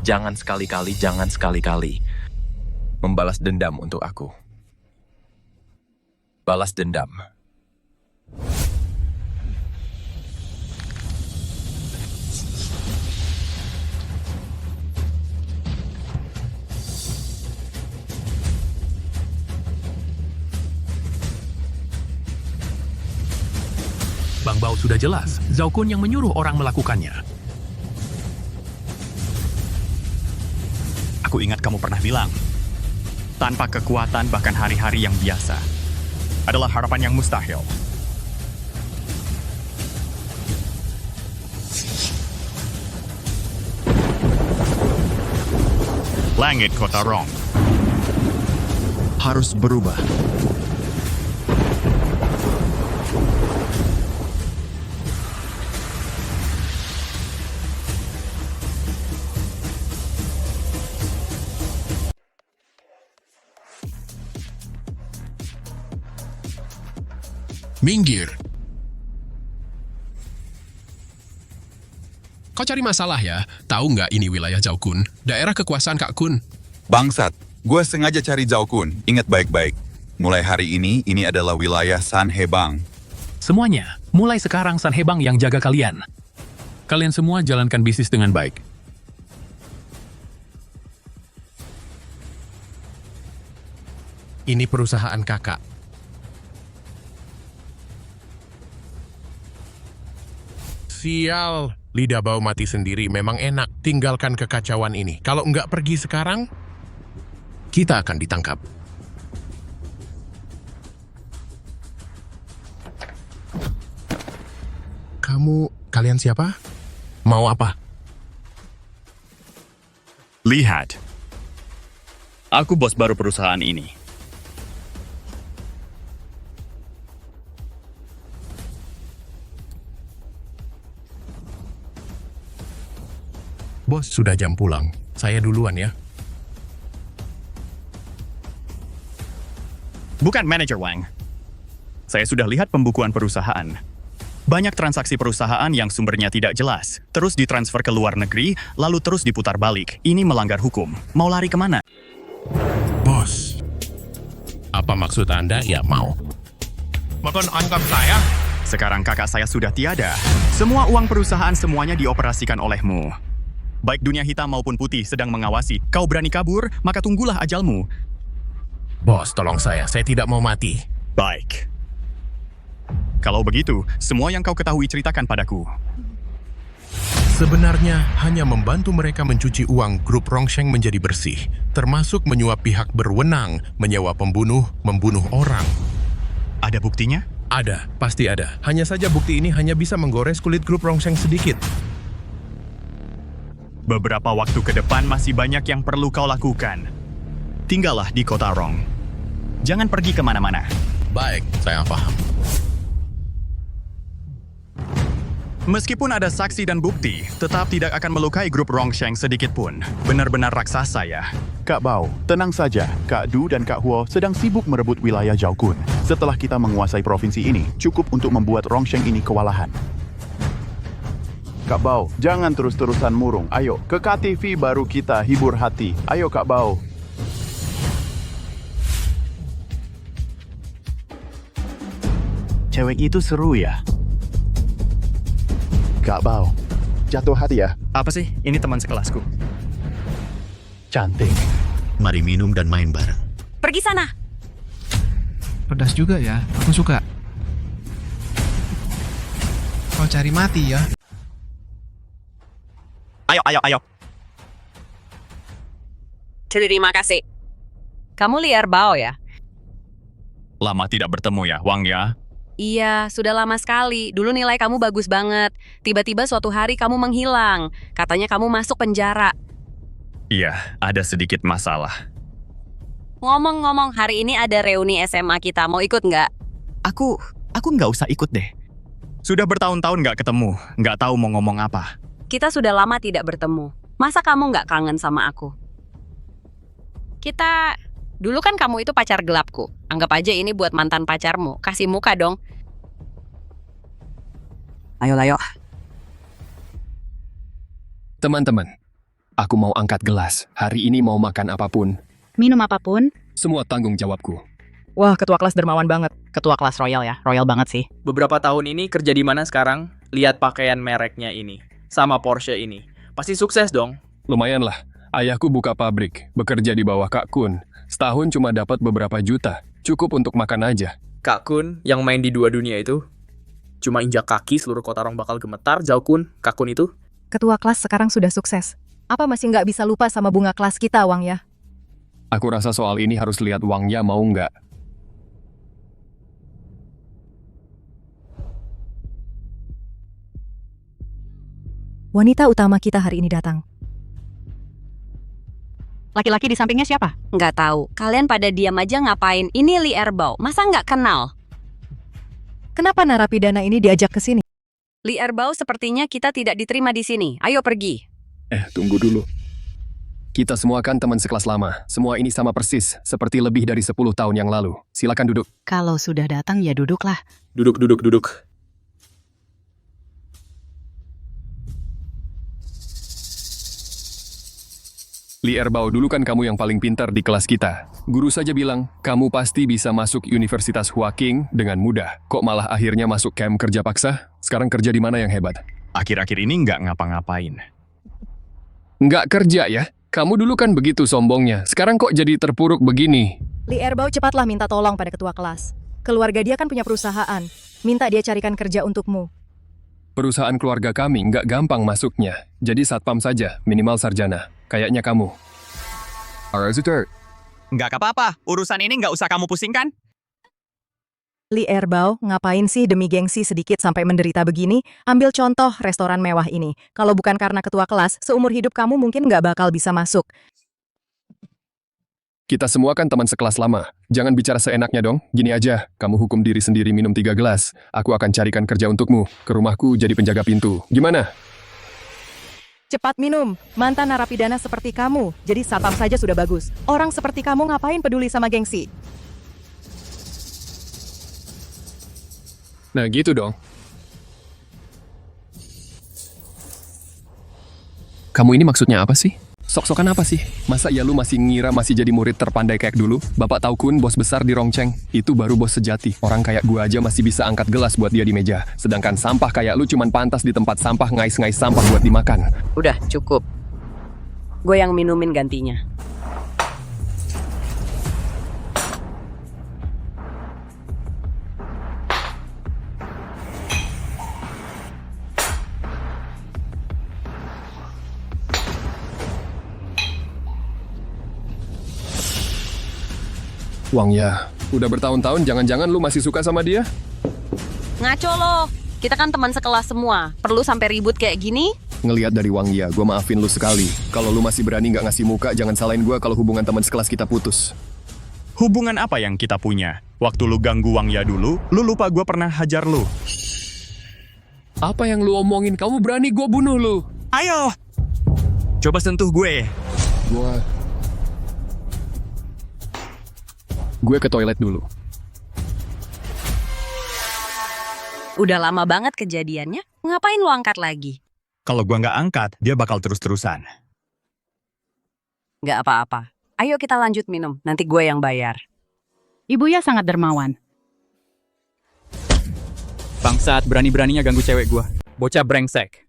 Jangan sekali-kali. Membalas dendam untuk aku. Balas dendam. Bang Bao sudah jelas, Zhao Kun yang menyuruh orang melakukannya. Aku ingat kamu pernah bilang, tanpa kekuatan bahkan hari-hari yang biasa adalah harapan yang mustahil. Langit Kota Rong harus berubah. Minggir. Kau cari masalah ya? Tahu nggak ini wilayah Zhao Kun? Daerah kekuasaan Kak Kun. Bangsat, gue sengaja cari Zhao Kun. Ingat baik-baik. Mulai hari ini adalah wilayah San Hebang. Semuanya, mulai sekarang San Hebang yang jaga kalian. Kalian semua jalankan bisnis dengan baik. Ini perusahaan kakak. Sial, lidah bau mati sendiri memang enak. Tinggalkan kekacauan ini. Kalau nggak pergi sekarang, kita akan ditangkap. Kalian siapa? Mau apa? Lihat. Aku bos baru perusahaan ini. Bos, sudah jam pulang. Saya duluan ya. Bukan manajer Wang. Saya sudah lihat pembukuan perusahaan. Banyak transaksi perusahaan yang sumbernya tidak jelas, terus ditransfer ke luar negeri, lalu terus diputar balik. Ini melanggar hukum. Mau lari kemana? Bos, apa maksud Anda? Ya mau. Makan anggap saya? Sekarang kakak saya sudah tiada. Semua uang perusahaan semuanya dioperasikan olehmu. Baik dunia hitam maupun putih sedang mengawasi. Kau berani kabur, maka tunggulah ajalmu. Bos, tolong saya tidak mau mati. Baik. Kalau begitu, semua yang kau ketahui ceritakan padaku. Sebenarnya hanya membantu mereka mencuci uang grup Rongsheng menjadi bersih, termasuk menyuap pihak berwenang, menyewa pembunuh, membunuh orang. Ada buktinya? Ada, pasti ada. Hanya saja bukti ini hanya bisa menggores kulit grup Rongsheng sedikit. Beberapa waktu ke depan masih banyak yang perlu kau lakukan. Tinggallah di kota Rong. Jangan pergi kemana-mana. Baik, saya paham. Meskipun ada saksi dan bukti, tetap tidak akan melukai grup Rongsheng sedikit pun. Benar-benar raksasa ya. Kak Bao, tenang saja. Kak Du dan Kak Huo sedang sibuk merebut wilayah Zhao Kun. Setelah kita menguasai provinsi ini, cukup untuk membuat Rongsheng ini kewalahan. Kak Bao, jangan terus-terusan murung. Ayo, ke KTV baru kita hibur hati. Ayo Kak Bao. Cewek itu seru ya. Kak Bao, jatuh hati ya? Apa sih? Ini teman sekelasku. Cantik. Mari minum dan main bareng. Pergi sana. Pedas juga ya, aku suka. Kau cari mati ya. Ayo. Terima kasih. Kamu Li'er Bao ya? Lama tidak bertemu ya, Wang ya? Iya, sudah lama sekali. Dulu nilai kamu bagus banget. Tiba-tiba suatu hari kamu menghilang. Katanya kamu masuk penjara. Iya, ada sedikit masalah. Ngomong-ngomong, hari ini ada reuni SMA kita. Mau ikut nggak? Aku nggak usah ikut deh. Sudah bertahun-tahun nggak ketemu, nggak tahu mau ngomong apa. Kita sudah lama tidak bertemu. Masa kamu nggak kangen sama aku? Dulu kan kamu itu pacar gelapku. Anggap aja ini buat mantan pacarmu. Kasih muka dong. Ayo. Teman-teman, aku mau angkat gelas. Hari ini mau makan apapun. Minum apapun? Semua tanggung jawabku. Wah, ketua kelas dermawan banget. Ketua kelas royal ya. Royal banget sih. Beberapa tahun ini kerja di mana sekarang? Lihat pakaian mereknya ini. Sama Porsche ini. Pasti sukses dong. Lumayan lah. Ayahku buka pabrik, bekerja di bawah Kak Kun. Setahun cuma dapat beberapa juta. Cukup untuk makan aja. Kak Kun yang main di dua dunia itu. Cuma injak kaki seluruh kota Rong bakal gemetar. Zhao Kun, Kak Kun itu. Ketua kelas sekarang sudah sukses. Apa masih nggak bisa lupa sama bunga kelas kita, Wang ya? Aku rasa soal ini harus lihat Wangnya mau nggak. Wanita utama kita hari ini datang. Laki-laki di sampingnya siapa? Nggak tahu. Kalian pada diam aja ngapain? Ini Li'er Bao. Masa nggak kenal? Kenapa narapidana ini diajak ke sini? Li'er Bao sepertinya kita tidak diterima di sini. Ayo pergi. Tunggu dulu. Kita semua kan teman sekelas lama. Semua ini sama persis, seperti lebih dari 10 tahun yang lalu. Silakan duduk. Kalau sudah datang ya duduklah. Duduk. Li Erbao, dulu kan kamu yang paling pintar di kelas kita. Guru saja bilang, kamu pasti bisa masuk Universitas Huaking dengan mudah. Kok malah akhirnya masuk camp kerja paksa? Sekarang kerja di mana yang hebat? Akhir-akhir ini nggak ngapa-ngapain. Nggak kerja ya? Kamu dulu kan begitu sombongnya. Sekarang kok jadi terpuruk begini? Li Erbao cepatlah minta tolong pada ketua kelas. Keluarga dia kan punya perusahaan. Minta dia carikan kerja untukmu. Perusahaan keluarga kami nggak gampang masuknya. Jadi satpam saja, minimal sarjana. Kayaknya kamu. Nggak apa-apa, urusan ini nggak usah kamu pusingkan. Li Erbao, ngapain sih demi gengsi sedikit sampai menderita begini? Ambil contoh restoran mewah ini. Kalau bukan karena ketua kelas, seumur hidup kamu mungkin nggak bakal bisa masuk. Kita semua kan teman sekelas lama. Jangan bicara seenaknya dong. Gini aja, kamu hukum diri sendiri minum 3 gelas. Aku akan carikan kerja untukmu. Ke rumahku jadi penjaga pintu. Gimana? Cepat minum, mantan narapidana seperti kamu. Jadi satpam saja sudah bagus. Orang seperti kamu ngapain peduli sama gengsi? Nah gitu dong. Kamu ini maksudnya apa sih? Sok-sokan apa sih? Masa ya lu masih ngira masih jadi murid terpandai kayak dulu? Bapak tahu Kun, bos besar di Rongcheng. Itu baru bos sejati. Orang kayak gua aja masih bisa angkat gelas buat dia di meja. Sedangkan sampah kayak lu cuman pantas di tempat sampah ngais-ngais sampah buat dimakan. Udah, cukup. Gue yang minumin gantinya. Wang ya, udah bertahun-tahun jangan-jangan lu masih suka sama dia? Ngaco lo. Kita kan teman sekelas semua. Perlu sampai ribut kayak gini? Ngelihat dari Wang Ya, gua maafin lu sekali. Kalau lu masih berani nggak ngasih muka, jangan salahin gua kalau hubungan teman sekelas kita putus. Hubungan apa yang kita punya? Waktu lu ganggu Wang Ya dulu, lu lupa gua pernah hajar lu. Apa yang lu omongin? Kamu berani gua bunuh lu. Ayo! Coba sentuh gue. Gue ke toilet dulu. Udah lama banget kejadiannya. Ngapain lo angkat lagi? Kalau gua nggak angkat, dia bakal terus-terusan. Nggak apa-apa. Ayo kita lanjut minum. Nanti gue yang bayar. Ibunya sangat dermawan. Bangsat, berani-beraninya ganggu cewek gua. Bocah brengsek.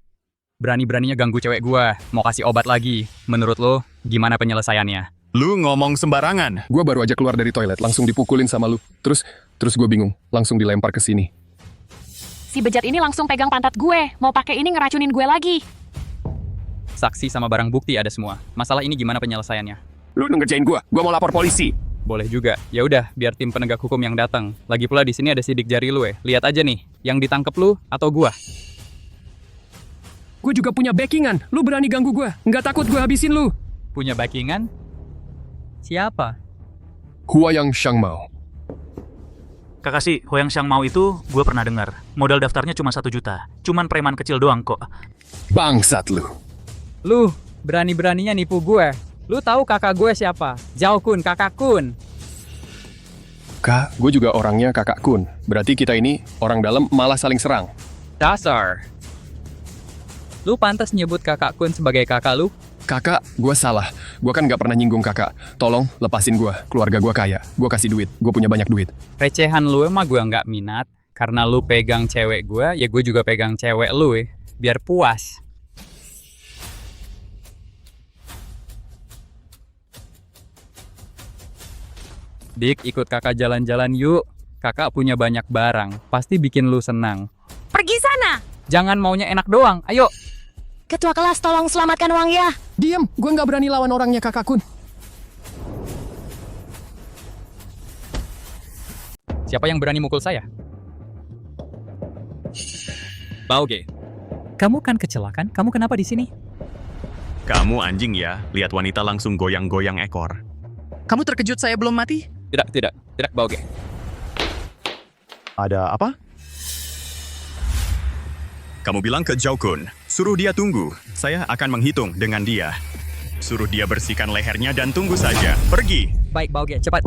Berani-beraninya ganggu cewek gua. Mau kasih obat lagi. Menurut lo, gimana penyelesaiannya? Lu ngomong sembarangan. Gue baru aja keluar dari toilet, langsung dipukulin sama lu. Terus gue bingung, langsung dilempar ke sini. Si bejat ini langsung pegang pantat gue. Mau pakai ini ngeracunin gue lagi. Saksi sama barang bukti ada semua. Masalah ini gimana penyelesaiannya? Lu ngerjain gue mau lapor polisi. Boleh juga. Ya udah, biar tim penegak hukum yang datang. Lagi pula di sini ada sidik jari lu. Lihat aja nih, yang ditangkep lu atau gua? Gue juga punya backingan. Lu berani ganggu gue? Nggak takut gue habisin lu? Punya backingan? Siapa? Huayang Shangmao. Kakak Huayang Shangmao itu gue pernah dengar. Modal daftarnya cuma 1 juta. Cuman preman kecil doang kok. Bangsat lu. Lu berani-beraninya nipu gue. Lu tahu kakak gue siapa? Zhao Kun, kakak Kun. Kak, gue juga orangnya kakak Kun. Berarti kita ini orang dalam malah saling serang. Dasar. Lu pantas nyebut kakak Kun sebagai kakak lu? Kakak, gue salah. Gue kan nggak pernah nyinggung kakak. Tolong, lepasin gue. Keluarga gue kaya. Gue kasih duit. Gue punya banyak duit. Recehan lu emang gue nggak minat. Karena lu pegang cewek gue, ya gue juga pegang cewek lu biar puas. Dik, ikut kakak jalan-jalan yuk. Kakak punya banyak barang. Pasti bikin lu senang. Pergi sana! Jangan maunya enak doang. Ayo! Ketua kelas, tolong selamatkan Wang Ya. Diam, gue nggak berani lawan orangnya kakak Kun. Siapa yang berani mukul saya? Baoge. Kamu kan kecelakaan, kamu kenapa di sini? Kamu anjing ya, lihat wanita langsung goyang-goyang ekor. Kamu terkejut saya belum mati? Tidak, Baoge. Ada apa? Kamu bilang ke Zhao Kun, suruh dia tunggu. Saya akan menghitung dengan dia. Suruh dia bersihkan lehernya dan tunggu saja. Pergi. Baik, Bauge. Cepat.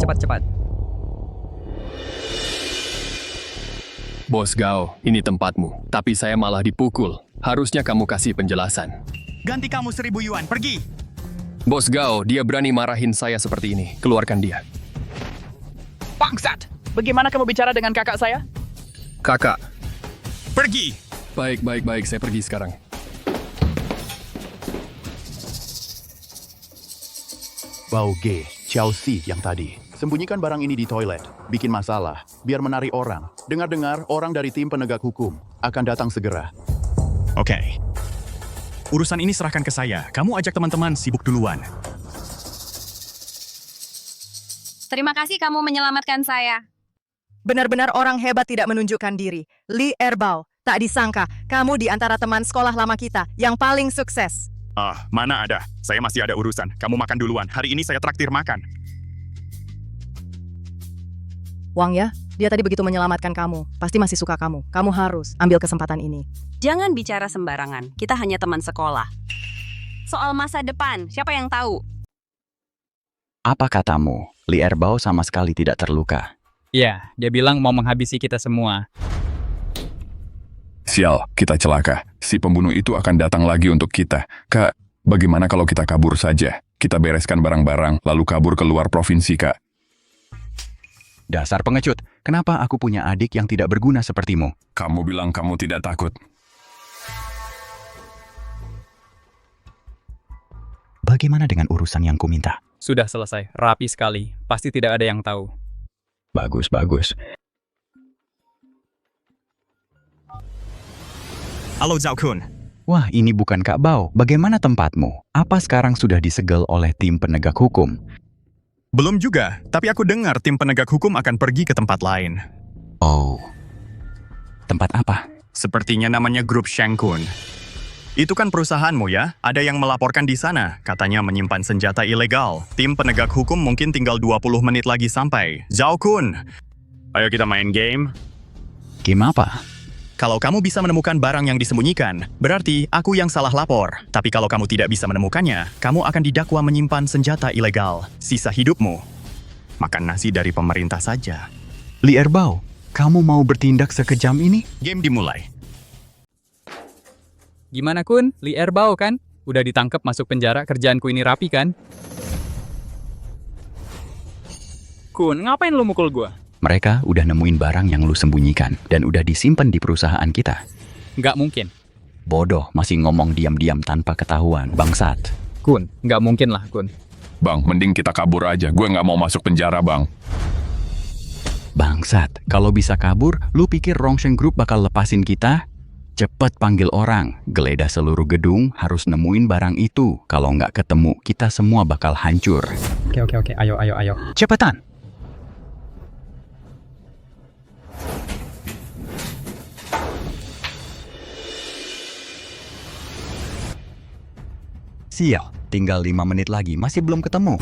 Bos Gao, ini tempatmu. Tapi saya malah dipukul. Harusnya kamu kasih penjelasan. Ganti kamu 1.000 yuan. Pergi. Bos Gao, dia berani marahin saya seperti ini. Keluarkan dia. Bangsat! Bagaimana kamu bicara dengan kakak saya? Kakak. Pergi. Baik. Saya pergi sekarang. Bauge, Chelsea yang tadi. Sembunyikan barang ini di toilet. Bikin masalah, biar menarik orang. Dengar-dengar orang dari tim penegak hukum akan datang segera. Oke. Urusan ini serahkan ke saya. Kamu ajak teman-teman sibuk duluan. Terima kasih kamu menyelamatkan saya. Benar-benar orang hebat tidak menunjukkan diri. Li Erbao, tak disangka kamu di antara teman sekolah lama kita yang paling sukses. Mana ada. Saya masih ada urusan. Kamu makan duluan. Hari ini saya traktir makan. Wang ya, dia tadi begitu menyelamatkan kamu. Pasti masih suka kamu. Kamu harus ambil kesempatan ini. Jangan bicara sembarangan. Kita hanya teman sekolah. Soal masa depan, siapa yang tahu? Apa katamu? Li Erbao sama sekali tidak terluka. Iya, dia bilang mau menghabisi kita semua. Sial, kita celaka. Si pembunuh itu akan datang lagi untuk kita. Kak, bagaimana kalau kita kabur saja? Kita bereskan barang-barang, lalu kabur keluar provinsi, Kak. Dasar pengecut, kenapa aku punya adik yang tidak berguna sepertimu? Kamu bilang kamu tidak takut. Bagaimana dengan urusan yang kuminta? Sudah selesai, rapi sekali. Pasti tidak ada yang tahu. Bagus. Halo Zhao Kun. Wah, ini bukan Kak Bao. Bagaimana tempatmu? Apa sekarang sudah disegel oleh tim penegak hukum? Belum juga, tapi aku dengar tim penegak hukum akan pergi ke tempat lain. Oh. Tempat apa? Sepertinya namanya Grup Sheng Kun. Itu kan perusahaanmu ya? Ada yang melaporkan di sana, katanya menyimpan senjata ilegal. Tim penegak hukum mungkin tinggal 20 menit lagi sampai. Zhao Kun, ayo kita main game. Game apa? Kalau kamu bisa menemukan barang yang disembunyikan, berarti aku yang salah lapor. Tapi kalau kamu tidak bisa menemukannya, kamu akan didakwa menyimpan senjata ilegal. Sisa hidupmu. Makan nasi dari pemerintah saja. Li Erbao, kamu mau bertindak sekejam ini? Game dimulai. Gimana Kun? Li Erbao kan? Udah ditangkap masuk penjara, kerjaanku ini rapi kan? Kun, ngapain lu mukul gua? Mereka udah nemuin barang yang lu sembunyikan dan udah disimpan di perusahaan kita. Nggak mungkin. Bodoh, masih ngomong diam-diam tanpa ketahuan, bangsat. Kun, nggak mungkin lah, Kun. Bang, mending kita kabur aja. Gue nggak mau masuk penjara, Bang. Bangsat, kalau bisa kabur, lu pikir Rongsheng Group bakal lepasin kita? Cepet panggil orang, geledah seluruh gedung, harus nemuin barang itu. Kalau nggak ketemu, kita semua bakal hancur. Oke, ayo. Cepetan! Sial, tinggal 5 menit lagi, masih belum ketemu.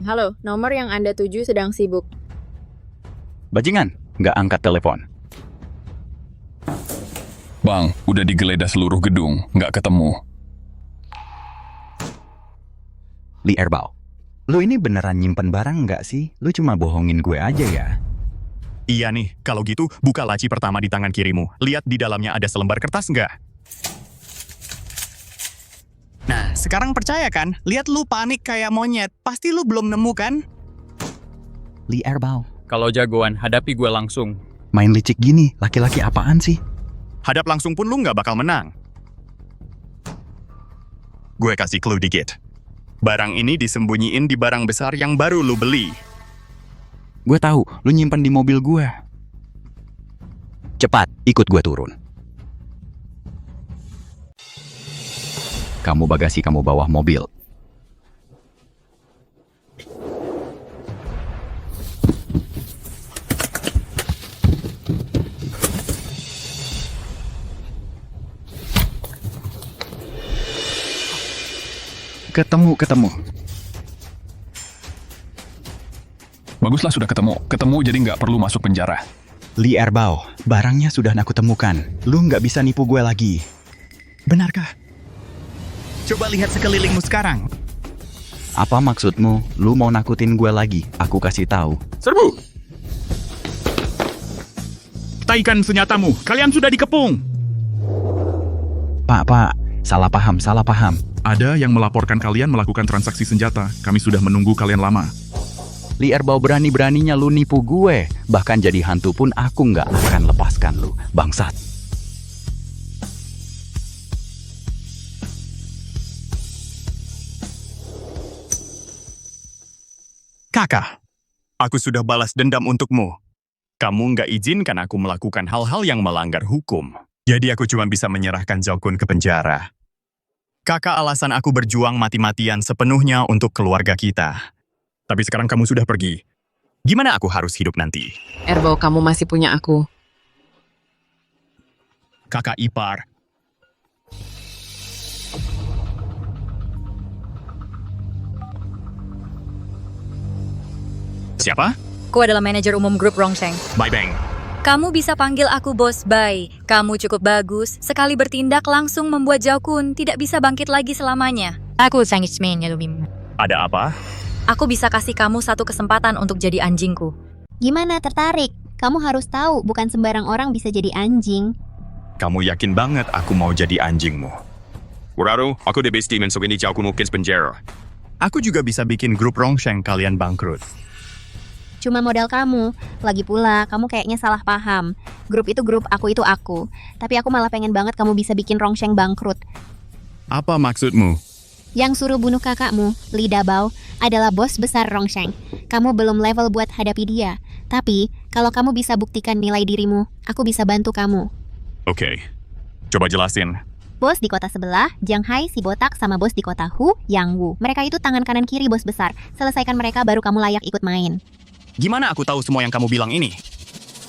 Halo, nomor yang Anda tuju sedang sibuk. Bajingan, nggak angkat telepon. Bang, udah digeledah seluruh gedung, nggak ketemu. Li Erbao, lu ini beneran nyimpen barang nggak sih? Lu cuma bohongin gue aja ya? Iya nih, kalau gitu buka laci pertama di tangan kirimu. Lihat di dalamnya ada selembar kertas nggak? Nah, sekarang percaya kan? Lihat lu panik kayak monyet. Pasti lu belum nemu kan? Li Erbao. Kalau jagoan, hadapi gue langsung. Main licik gini, laki-laki apaan sih? Hadap langsung pun lu nggak bakal menang. Gue kasih clue dikit. Barang ini disembunyiin di barang besar yang baru lu beli. Gue tahu, lu nyimpen di mobil gue. Cepat, ikut gue turun. Kamu bagasi, kamu bawah mobil. Ketemu. Baguslah sudah ketemu. Ketemu jadi nggak perlu masuk penjara. Li Erbao, barangnya sudah aku temukan. Lu nggak bisa nipu gue lagi. Benarkah? Coba lihat sekelilingmu sekarang. Apa maksudmu? Lu mau nakutin gue lagi? Aku kasih tahu. Serbu! Taikan senjatamu, kalian sudah dikepung. Pak, salah paham. Ada yang melaporkan kalian melakukan transaksi senjata. Kami sudah menunggu kalian lama. Li Erbau berani-beraninya lu nipu gue. Bahkan jadi hantu pun aku nggak akan lepaskan lu, bangsat. Kakak, aku sudah balas dendam untukmu. Kamu nggak izinkan aku melakukan hal-hal yang melanggar hukum. Jadi aku cuma bisa menyerahkan Zhao Kun ke penjara. Kakak, alasan aku berjuang mati-matian sepenuhnya untuk keluarga kita. Tapi sekarang kamu sudah pergi. Gimana aku harus hidup nanti? Erbau, kamu masih punya aku. Kakak ipar. Siapa? Aku adalah manajer umum grup Rongsheng. Bai Bang. Kamu bisa panggil aku Bos Bai. Kamu cukup bagus. Sekali bertindak langsung membuat Zhao Kun tidak bisa bangkit lagi selamanya. Aku sangat lumim. Ada apa? Aku bisa kasih kamu satu kesempatan untuk jadi anjingku. Gimana, tertarik? Kamu harus tahu, bukan sembarang orang bisa jadi anjing. Kamu yakin banget aku mau jadi anjingmu? Uraro, aku debesti mensok ini jauh mungkin penjara. Aku juga bisa bikin grup Rongsheng kalian bangkrut. Cuma modal kamu. Lagi pula, kamu kayaknya salah paham. Grup itu grup, aku itu aku. Tapi aku malah pengen banget kamu bisa bikin Rongsheng bangkrut. Apa maksudmu? Yang suruh bunuh kakakmu, Li Dabao, adalah bos besar Rongsheng. Kamu belum level buat hadapi dia. Tapi, kalau kamu bisa buktikan nilai dirimu, aku bisa bantu kamu. Oke, coba jelasin. Bos di kota sebelah, Jiang Hai si botak sama bos di kota Hu, Yang Wu. Mereka itu tangan kanan kiri bos besar. Selesaikan mereka baru kamu layak ikut main. Gimana aku tahu semua yang kamu bilang ini?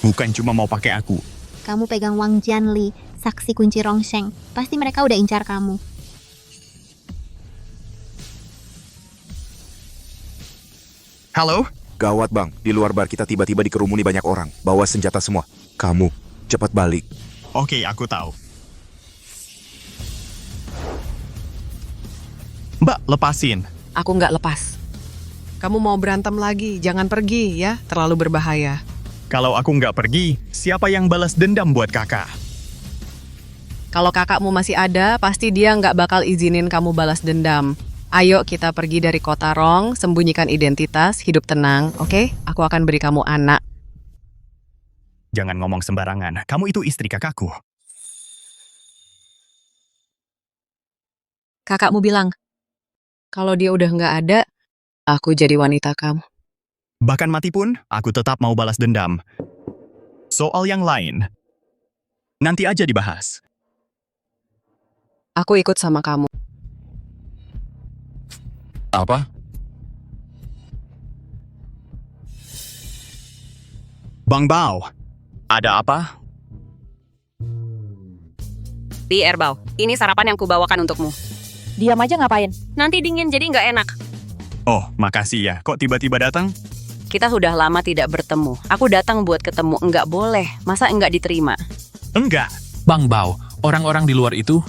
Bukan cuma mau pakai aku. Kamu pegang Wang Jianli, saksi kunci Rongsheng. Pasti mereka udah incar kamu. Halo? Gawat bang, di luar bar kita tiba-tiba dikerumuni banyak orang. Bawa senjata semua. Kamu, cepat balik. Oke, aku tahu. Mbak, lepasin. Aku nggak lepas. Kamu mau berantem lagi, jangan pergi ya, terlalu berbahaya. Kalau aku nggak pergi, siapa yang balas dendam buat kakak? Kalau kakakmu masih ada, pasti dia nggak bakal izinin kamu balas dendam. Ayo kita pergi dari kota Rong, sembunyikan identitas, hidup tenang, oke? Aku akan beri kamu anak. Jangan ngomong sembarangan, kamu itu istri kakakku. Kakakmu bilang, kalau dia udah nggak ada, aku jadi wanita kamu. Bahkan mati pun, aku tetap mau balas dendam. Soal yang lain, nanti aja dibahas. Aku ikut sama kamu. Apa? Bang Bao, ada apa? Li Erbau, ini sarapan yang kubawakan untukmu. Diam aja ngapain? Nanti dingin jadi nggak enak. Oh, makasih ya. Kok tiba-tiba datang? Kita sudah lama tidak bertemu. Aku datang buat ketemu. Enggak boleh. Masa enggak diterima? Enggak. Bang Bao, orang-orang di luar itu...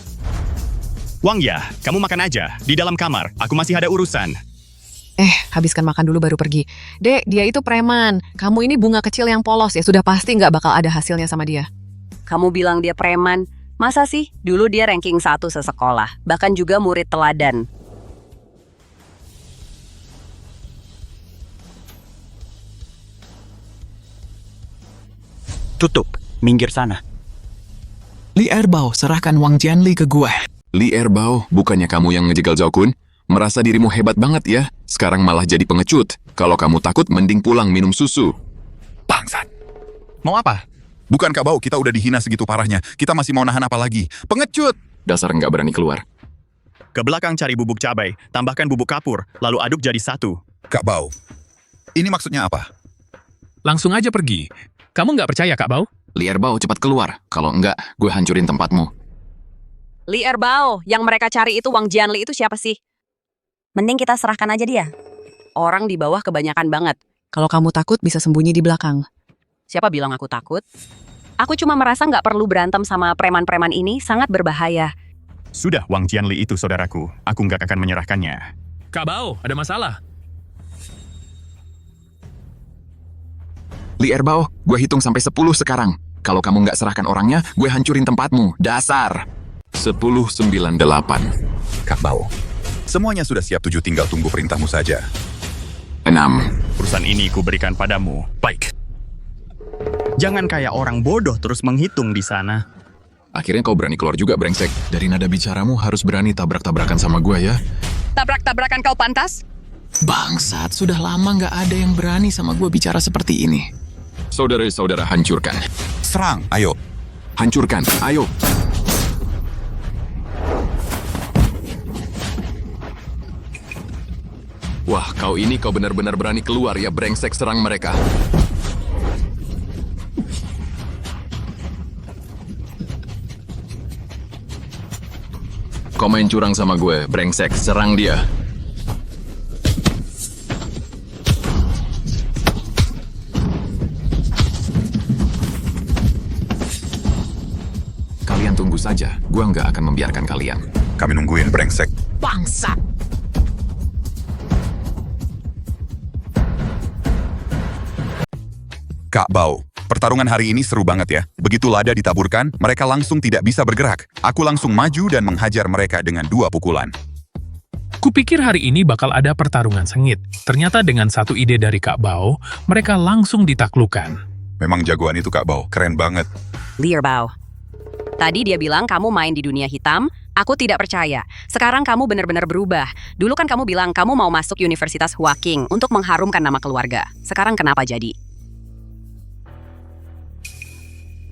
Wang ya, kamu makan aja. Di dalam kamar, aku masih ada urusan. Habiskan makan dulu baru pergi. Dek, dia itu preman. Kamu ini bunga kecil yang polos ya, sudah pasti nggak bakal ada hasilnya sama dia. Kamu bilang dia preman. Masa sih? Dulu dia ranking 1 sesekolah. Bahkan juga murid teladan. Tutup, minggir sana. Li Erbau, serahkan Wang Jianli ke gue. Li Erbau, bukannya kamu yang ngejegal Zhao Kun? Merasa dirimu hebat banget ya? Sekarang malah jadi pengecut. Kalau kamu takut, mending pulang minum susu. Bangsat. Mau apa? Bukan Kak Bau, kita udah dihina segitu parahnya. Kita masih mau nahan apa lagi? Pengecut! Dasar nggak berani keluar. Ke belakang cari bubuk cabai, tambahkan bubuk kapur, lalu aduk jadi satu. Kak Bau, ini maksudnya apa? Langsung aja pergi. Kamu nggak percaya, Kak Bau? Li Erbau, cepat keluar. Kalau enggak, gue hancurin tempatmu. Li Erbau, yang mereka cari itu Wang Jianli itu siapa sih? Mending kita serahkan aja dia. Orang di bawah kebanyakan banget. Kalau kamu takut, bisa sembunyi di belakang. Siapa bilang aku takut? Aku cuma merasa nggak perlu berantem sama preman-preman ini, sangat berbahaya. Sudah, Wang Jianli itu saudaraku. Aku nggak akan menyerahkannya. Kak Bao, ada masalah. Li Erbao, gue hitung sampai 10 sekarang. Kalau kamu nggak serahkan orangnya, gue hancurin tempatmu. Dasar. 10-9-8. Kak Bao, semuanya sudah siap 7, tinggal tunggu perintahmu saja. 6. Urusan ini ku berikan padamu. Baik. Jangan kayak orang bodoh terus menghitung di sana. Akhirnya kau berani keluar juga, brengsek. Dari nada bicaramu harus berani tabrak-tabrakan sama gue ya. Tabrak-tabrakan kau pantas? Bangsat, sudah lama nggak ada yang berani sama gue bicara seperti ini. Saudara-saudara, hancurkan. Serang, ayo. Hancurkan, ayo. Wah, kau benar-benar berani keluar ya, brengsek, serang mereka. Kau main curang sama gue, brengsek, serang dia. Kalian tunggu saja, gue nggak akan membiarkan kalian. Kami nungguin, brengsek. Bangsat. Kak Bao, pertarungan hari ini seru banget ya. Begitu lada ditaburkan, mereka langsung tidak bisa bergerak. Aku langsung maju dan menghajar mereka dengan 2 pukulan. Kupikir hari ini bakal ada pertarungan sengit. Ternyata dengan satu ide dari Kak Bao, mereka langsung ditaklukkan. Memang jagoan itu Kak Bao, keren banget. Li Erbao. Tadi dia bilang kamu main di dunia hitam, aku tidak percaya. Sekarang kamu benar-benar berubah. Dulu kan kamu bilang kamu mau masuk Universitas Huaking untuk mengharumkan nama keluarga. Sekarang kenapa jadi?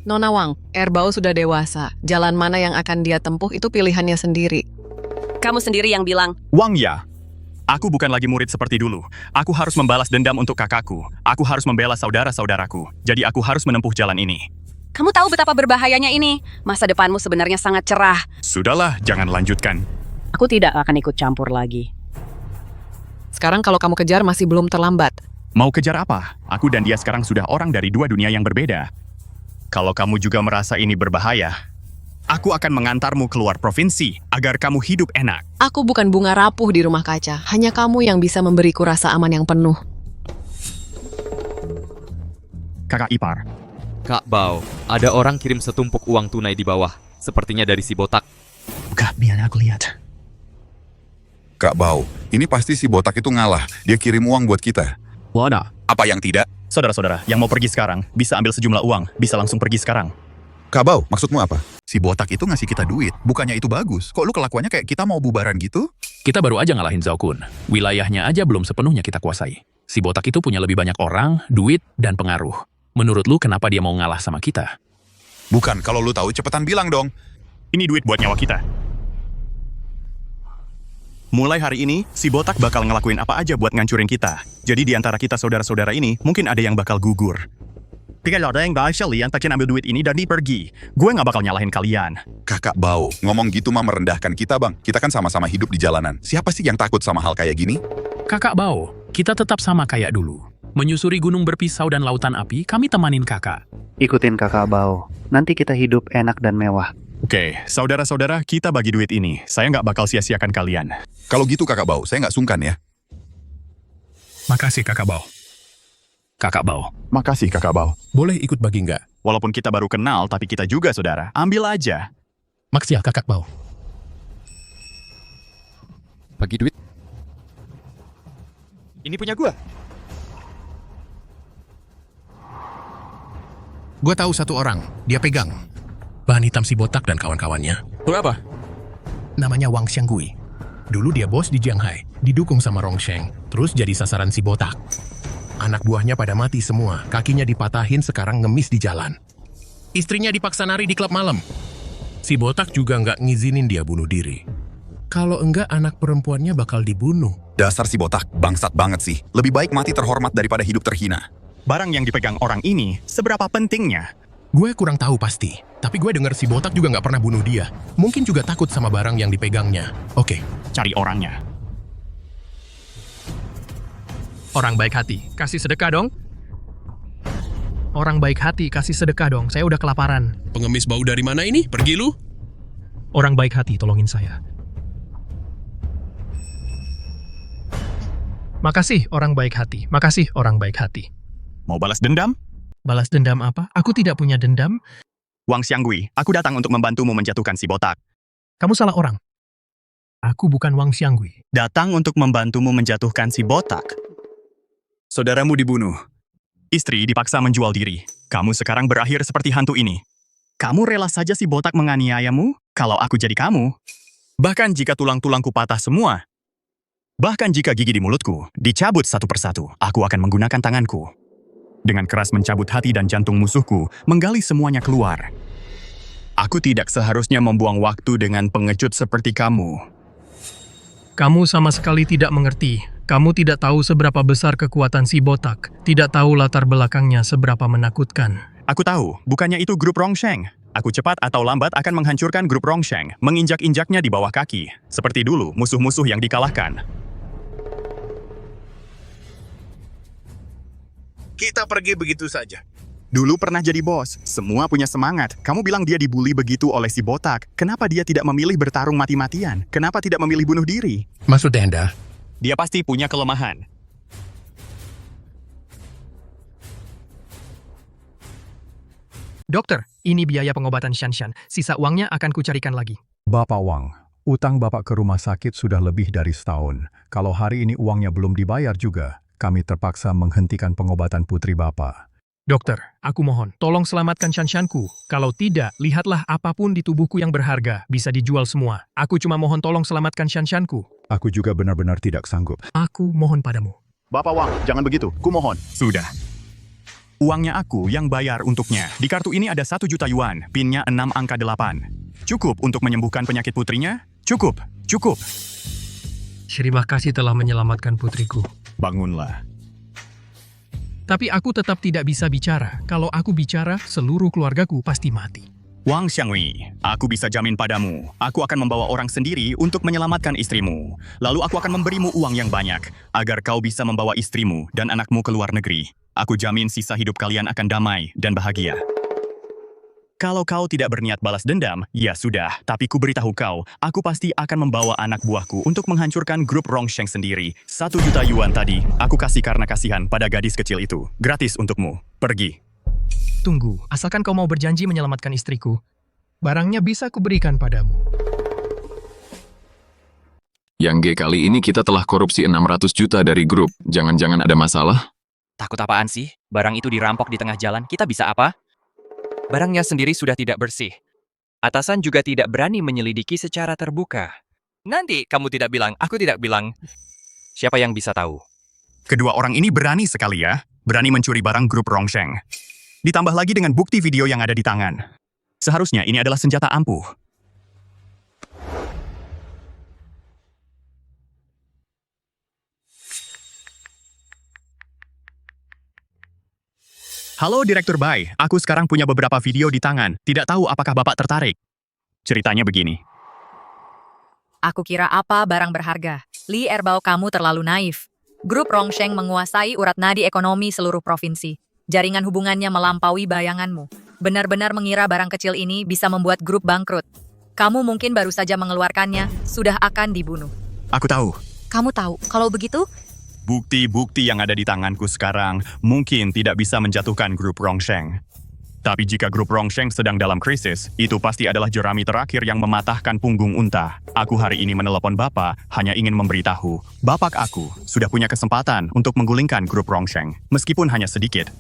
Nona Wang, Erbao sudah dewasa. Jalan mana yang akan dia tempuh itu pilihannya sendiri. Kamu sendiri yang bilang. Wang ya. Aku bukan lagi murid seperti dulu. Aku harus membalas dendam untuk kakakku. Aku harus membela saudara-saudaraku. Jadi aku harus menempuh jalan ini. Kamu tahu betapa berbahayanya ini. Masa depanmu sebenarnya sangat cerah. Sudahlah, jangan lanjutkan. Aku tidak akan ikut campur lagi. Sekarang kalau kamu kejar masih belum terlambat. Mau kejar apa? Aku dan dia sekarang sudah orang dari 2 dunia yang berbeda. Kalau kamu juga merasa ini berbahaya, aku akan mengantarmu keluar provinsi agar kamu hidup enak. Aku bukan bunga rapuh di rumah kaca. Hanya kamu yang bisa memberiku rasa aman yang penuh. Kakak ipar. Kak Bao, ada orang kirim setumpuk uang tunai di bawah. Sepertinya dari si botak. Buka, biar aku lihat. Kak Bao, ini pasti si botak itu ngalah. Dia kirim uang buat kita. Wadah. Apa yang tidak? Saudara-saudara, yang mau pergi sekarang, bisa ambil sejumlah uang, bisa langsung pergi sekarang. Kak Bao, maksudmu apa? Si botak itu ngasih kita duit, bukannya itu bagus. Kok lu kelakuannya kayak kita mau bubaran gitu? Kita baru aja ngalahin Zhao Kun. Wilayahnya aja belum sepenuhnya kita kuasai. Si botak itu punya lebih banyak orang, duit, dan pengaruh. Menurut lu kenapa dia mau ngalah sama kita? Bukan, kalau lu tahu cepetan bilang dong. Ini duit buat nyawa kita. Mulai hari ini, si botak bakal ngelakuin apa aja buat ngancurin kita. Jadi di antara kita saudara-saudara ini, mungkin ada yang bakal gugur. Tapi kalau ada yang bakal yang pengen ambil duit ini dan pergi, gue nggak bakal nyalahin kalian. Kakak Bao, ngomong gitu mah merendahkan kita bang. Kita kan sama-sama hidup di jalanan. Siapa sih yang takut sama hal kayak gini? Kakak Bao, kita tetap sama kayak dulu. Menyusuri gunung berpisau dan lautan api, kami temanin kakak. Ikutin kakak Bao, nanti kita hidup enak dan mewah. Oke, saudara-saudara, kita bagi duit ini. Saya nggak bakal sia-siakan kalian. Kalau gitu Kakak Bao, saya nggak sungkan ya. Makasih Kakak Bao. Kakak Bao. Makasih Kakak Bao. Boleh ikut bagi nggak? Walaupun kita baru kenal, tapi kita juga saudara. Ambil aja. Makasih ya Kakak Bao. Bagi duit. Ini punya gua. Gua tahu satu orang, dia pegang bahan hitam si botak dan kawan-kawannya. Berapa? Namanya Wang Xianggui. Dulu dia bos di Jianghai, didukung sama Rong Sheng, terus jadi sasaran si botak. Anak buahnya pada mati semua, kakinya dipatahin sekarang ngemis di jalan. Istrinya dipaksa nari di klub malam. Si botak juga nggak ngizinin dia bunuh diri. Kalau enggak anak perempuannya bakal dibunuh. Dasar si botak, bangsat banget sih. Lebih baik mati terhormat daripada hidup terhina. Barang yang dipegang orang ini, seberapa pentingnya? Gue kurang tahu pasti, tapi gue denger si botak juga nggak pernah bunuh dia. Mungkin juga takut sama barang yang dipegangnya. Oke, cari orangnya. Orang baik hati, kasih sedekah dong. Orang baik hati, kasih sedekah dong. Saya udah kelaparan. Pengemis bau dari mana ini? Pergi lu. Orang baik hati, tolongin saya. Makasih, orang baik hati. Makasih, orang baik hati. Mau balas dendam? Balas dendam apa? Aku tidak punya dendam. Wang Xianggui, aku datang untuk membantumu menjatuhkan si botak. Kamu salah orang. Aku bukan Wang Xianggui. Datang untuk membantumu menjatuhkan si botak. Saudaramu dibunuh. Istri dipaksa menjual diri. Kamu sekarang berakhir seperti hantu ini. Kamu rela saja si botak menganiayamu kalau aku jadi kamu. Bahkan jika tulang-tulangku patah semua. Bahkan jika gigi di mulutku dicabut satu persatu, aku akan menggunakan tanganku. Dengan keras mencabut hati dan jantung musuhku, menggali semuanya keluar. Aku tidak seharusnya membuang waktu dengan pengecut seperti kamu. Kamu sama sekali tidak mengerti. Kamu tidak tahu seberapa besar kekuatan si botak. Tidak tahu latar belakangnya seberapa menakutkan. Aku tahu, bukannya itu grup Rongsheng. Aku cepat atau lambat akan menghancurkan grup Rongsheng, menginjak-injaknya di bawah kaki. Seperti dulu, musuh-musuh yang dikalahkan. Kita pergi begitu saja. Dulu pernah jadi bos, semua punya semangat. Kamu bilang dia dibully begitu oleh si botak. Kenapa dia tidak memilih bertarung mati-matian? Kenapa tidak memilih bunuh diri? Maksud Anda? Dia pasti punya kelemahan. Dokter, ini biaya pengobatan Shanshan. Sisa uangnya akan kucarikan lagi. Bapak Wang, utang Bapak ke rumah sakit sudah lebih dari setahun. Kalau hari ini uangnya belum dibayar juga, kami terpaksa menghentikan pengobatan putri Bapak. Dokter, aku mohon, tolong selamatkan Shanshanku. Kalau tidak, lihatlah apapun di tubuhku yang berharga, bisa dijual semua. Aku cuma mohon tolong selamatkan Shanshanku. Aku juga benar-benar tidak sanggup. Aku mohon padamu. Bapak Wang, jangan begitu, kumohon. Sudah. Uangnya aku yang bayar untuknya. Di kartu ini ada 1 juta yuan, pinnya 6 angka 8. Cukup untuk menyembuhkan penyakit putrinya? Cukup, cukup. Terima kasih telah menyelamatkan putriku. Bangunlah. Tapi aku tetap tidak bisa bicara. Kalau aku bicara, seluruh keluargaku pasti mati. Wang Xianggui, aku bisa jamin padamu, aku akan membawa orang sendiri untuk menyelamatkan istrimu. Lalu aku akan memberimu uang yang banyak, agar kau bisa membawa istrimu dan anakmu ke luar negeri. Aku jamin sisa hidup kalian akan damai dan bahagia. Kalau kau tidak berniat balas dendam, ya sudah. Tapi ku beritahu kau, aku pasti akan membawa anak buahku untuk menghancurkan grup Rongsheng sendiri. 1 juta yuan tadi, aku kasih karena kasihan pada gadis kecil itu. Gratis untukmu. Pergi. Tunggu, asalkan kau mau berjanji menyelamatkan istriku, barangnya bisa kuberikan padamu. Yang G, kali ini kita telah korupsi 600 juta dari grup. Jangan-jangan ada masalah? Takut apaan sih? Barang itu dirampok di tengah jalan, kita bisa apa? Barangnya sendiri sudah tidak bersih. Atasan juga tidak berani menyelidiki secara terbuka. Nanti kamu tidak bilang, aku tidak bilang. Siapa yang bisa tahu? Kedua orang ini berani sekali ya. Berani mencuri barang grup Rongsheng. Ditambah lagi dengan bukti video yang ada di tangan. Seharusnya ini adalah senjata ampuh. Halo Direktur Bai, aku sekarang punya beberapa video di tangan. Tidak tahu apakah Bapak tertarik. Ceritanya begini. Aku kira apa barang berharga. Li Erbao, kamu terlalu naif. Grup Rongsheng menguasai urat nadi ekonomi seluruh provinsi. Jaringan hubungannya melampaui bayanganmu. Benar-benar mengira barang kecil ini bisa membuat grup bangkrut. Kamu mungkin baru saja mengeluarkannya, sudah akan dibunuh. Aku tahu. Kamu tahu, kalau begitu? Bukti-bukti yang ada di tanganku sekarang mungkin tidak bisa menjatuhkan grup Rongsheng. Tapi jika grup Rongsheng sedang dalam krisis, itu pasti adalah jerami terakhir yang mematahkan punggung unta. Aku hari ini menelepon Bapak hanya ingin memberitahu, Bapak aku sudah punya kesempatan untuk menggulingkan grup Rongsheng, meskipun hanya sedikit.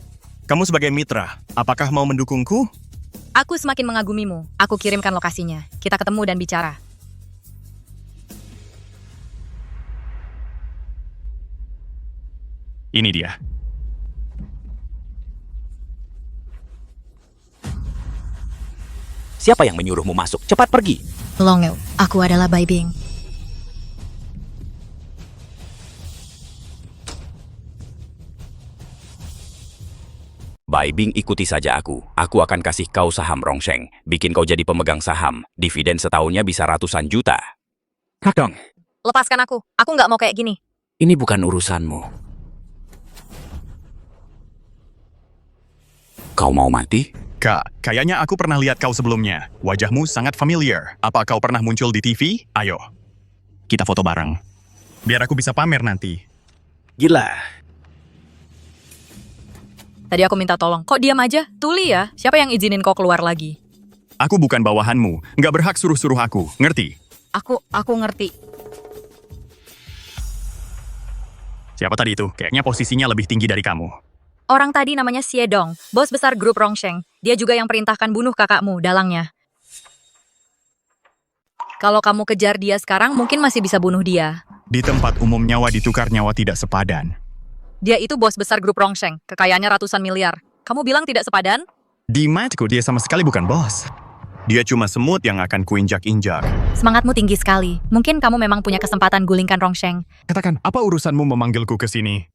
Kamu sebagai mitra, apakah mau mendukungku? Aku semakin mengagumimu. Aku kirimkan lokasinya. Kita ketemu dan bicara. Ini dia. Siapa yang menyuruhmu masuk? Cepat pergi. Longeu, aku adalah Bai Bing. Bai Bing, ikuti saja aku. Aku akan kasih kau saham Rongsheng. Bikin kau jadi pemegang saham. Dividen setahunnya bisa ratusan juta. Kadang. Lepaskan aku. Aku nggak mau kayak gini. Ini bukan urusanmu. Kau mau mati? Kak, kayaknya aku pernah lihat kau sebelumnya. Wajahmu sangat familiar. Apa kau pernah muncul di TV? Ayo, kita foto bareng. Biar aku bisa pamer nanti. Gila. Tadi aku minta tolong. Kok diam aja? Tuli ya. Siapa yang izinin kau keluar lagi? Aku bukan bawahanmu. Nggak berhak suruh-suruh aku. Ngerti? Aku ngerti. Siapa tadi itu? Kayaknya posisinya lebih tinggi dari kamu. Orang tadi namanya Siedong, bos besar grup Rongsheng. Dia juga yang perintahkan bunuh kakakmu, dalangnya. Kalau kamu kejar dia sekarang, mungkin masih bisa bunuh dia. Di tempat umum nyawa ditukar nyawa tidak sepadan. Dia itu bos besar grup Rongsheng, kekayaannya ratusan miliar. Kamu bilang tidak sepadan? Di matku dia sama sekali bukan bos. Dia cuma semut yang akan kuinjak-injak. Semangatmu tinggi sekali. Mungkin kamu memang punya kesempatan gulingkan Rongsheng. Katakan, apa urusanmu memanggilku ke sini?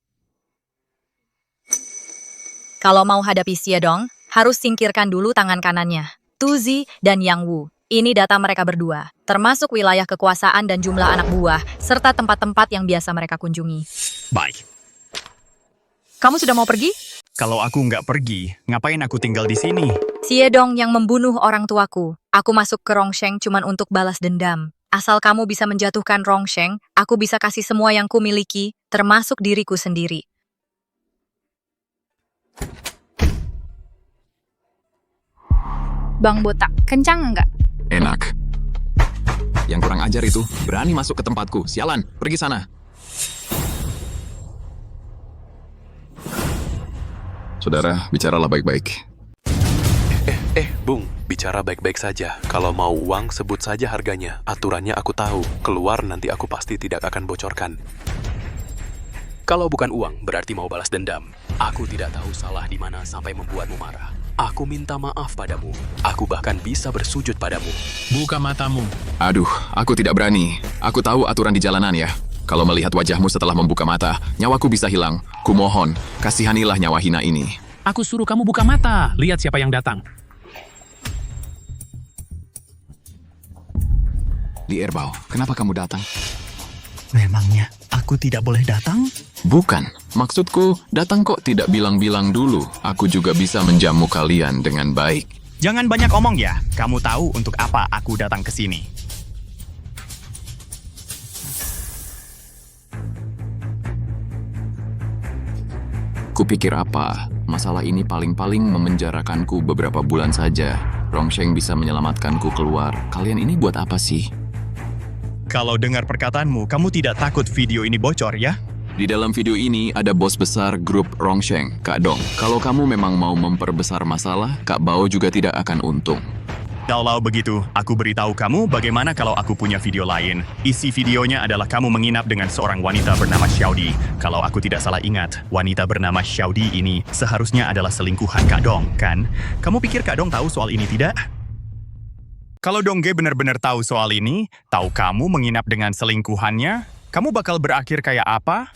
Kalau mau hadapi Siedong, harus singkirkan dulu tangan kanannya. Tuzi dan Yang Wu. Ini data mereka berdua, termasuk wilayah kekuasaan dan jumlah anak buah, serta tempat-tempat yang biasa mereka kunjungi. Baik. Kamu sudah mau pergi? Kalau aku nggak pergi, ngapain aku tinggal di sini? Siedong yang membunuh orang tuaku. Aku masuk ke Rongsheng cuman untuk balas dendam. Asal kamu bisa menjatuhkan Rongsheng, aku bisa kasih semua yang kumiliki, termasuk diriku sendiri. Bang Botak, kencang nggak? Enak. Yang kurang ajar itu berani masuk ke tempatku. Sialan, pergi sana. Saudara, bicaralah baik-baik. Bung, bicara baik-baik saja. Kalau mau uang, sebut saja harganya. Aturannya aku tahu. Keluar nanti aku pasti tidak akan bocorkan. Kalau bukan uang, berarti mau balas dendam. Aku tidak tahu salah di mana sampai membuatmu marah. Aku minta maaf padamu. Aku bahkan bisa bersujud padamu. Buka matamu. Aduh, aku tidak berani. Aku tahu aturan di jalanan ya. Kalau melihat wajahmu setelah membuka mata, nyawaku bisa hilang. Kumohon, kasihanilah nyawa hina ini. Aku suruh kamu buka mata. Lihat siapa yang datang. Li Erbao, kenapa kamu datang? Memangnya aku tidak boleh datang? Bukan, maksudku datang kok tidak bilang-bilang dulu. Aku juga bisa menjamu kalian dengan baik. Jangan banyak omong ya. Kamu tahu untuk apa aku datang ke sini. Kupikir apa? Masalah ini paling-paling memenjarakanku beberapa bulan saja. Rongsheng bisa menyelamatkanku keluar. Kalian ini buat apa sih? Kalau dengar perkataanmu, kamu tidak takut video ini bocor ya? Di dalam video ini ada bos besar grup Rongsheng, Kak Dong. Kalau kamu memang mau memperbesar masalah, Kak Bao juga tidak akan untung. Kalau begitu, aku beritahu kamu bagaimana kalau aku punya video lain. Isi videonya adalah kamu menginap dengan seorang wanita bernama Xiaodi. Kalau aku tidak salah ingat, wanita bernama Xiaodi ini seharusnya adalah selingkuhan Kak Dong, kan? Kamu pikir Kak Dong tahu soal ini tidak? Kalau Dongge benar-benar tahu soal ini, tahu kamu menginap dengan selingkuhannya, kamu bakal berakhir kayak apa?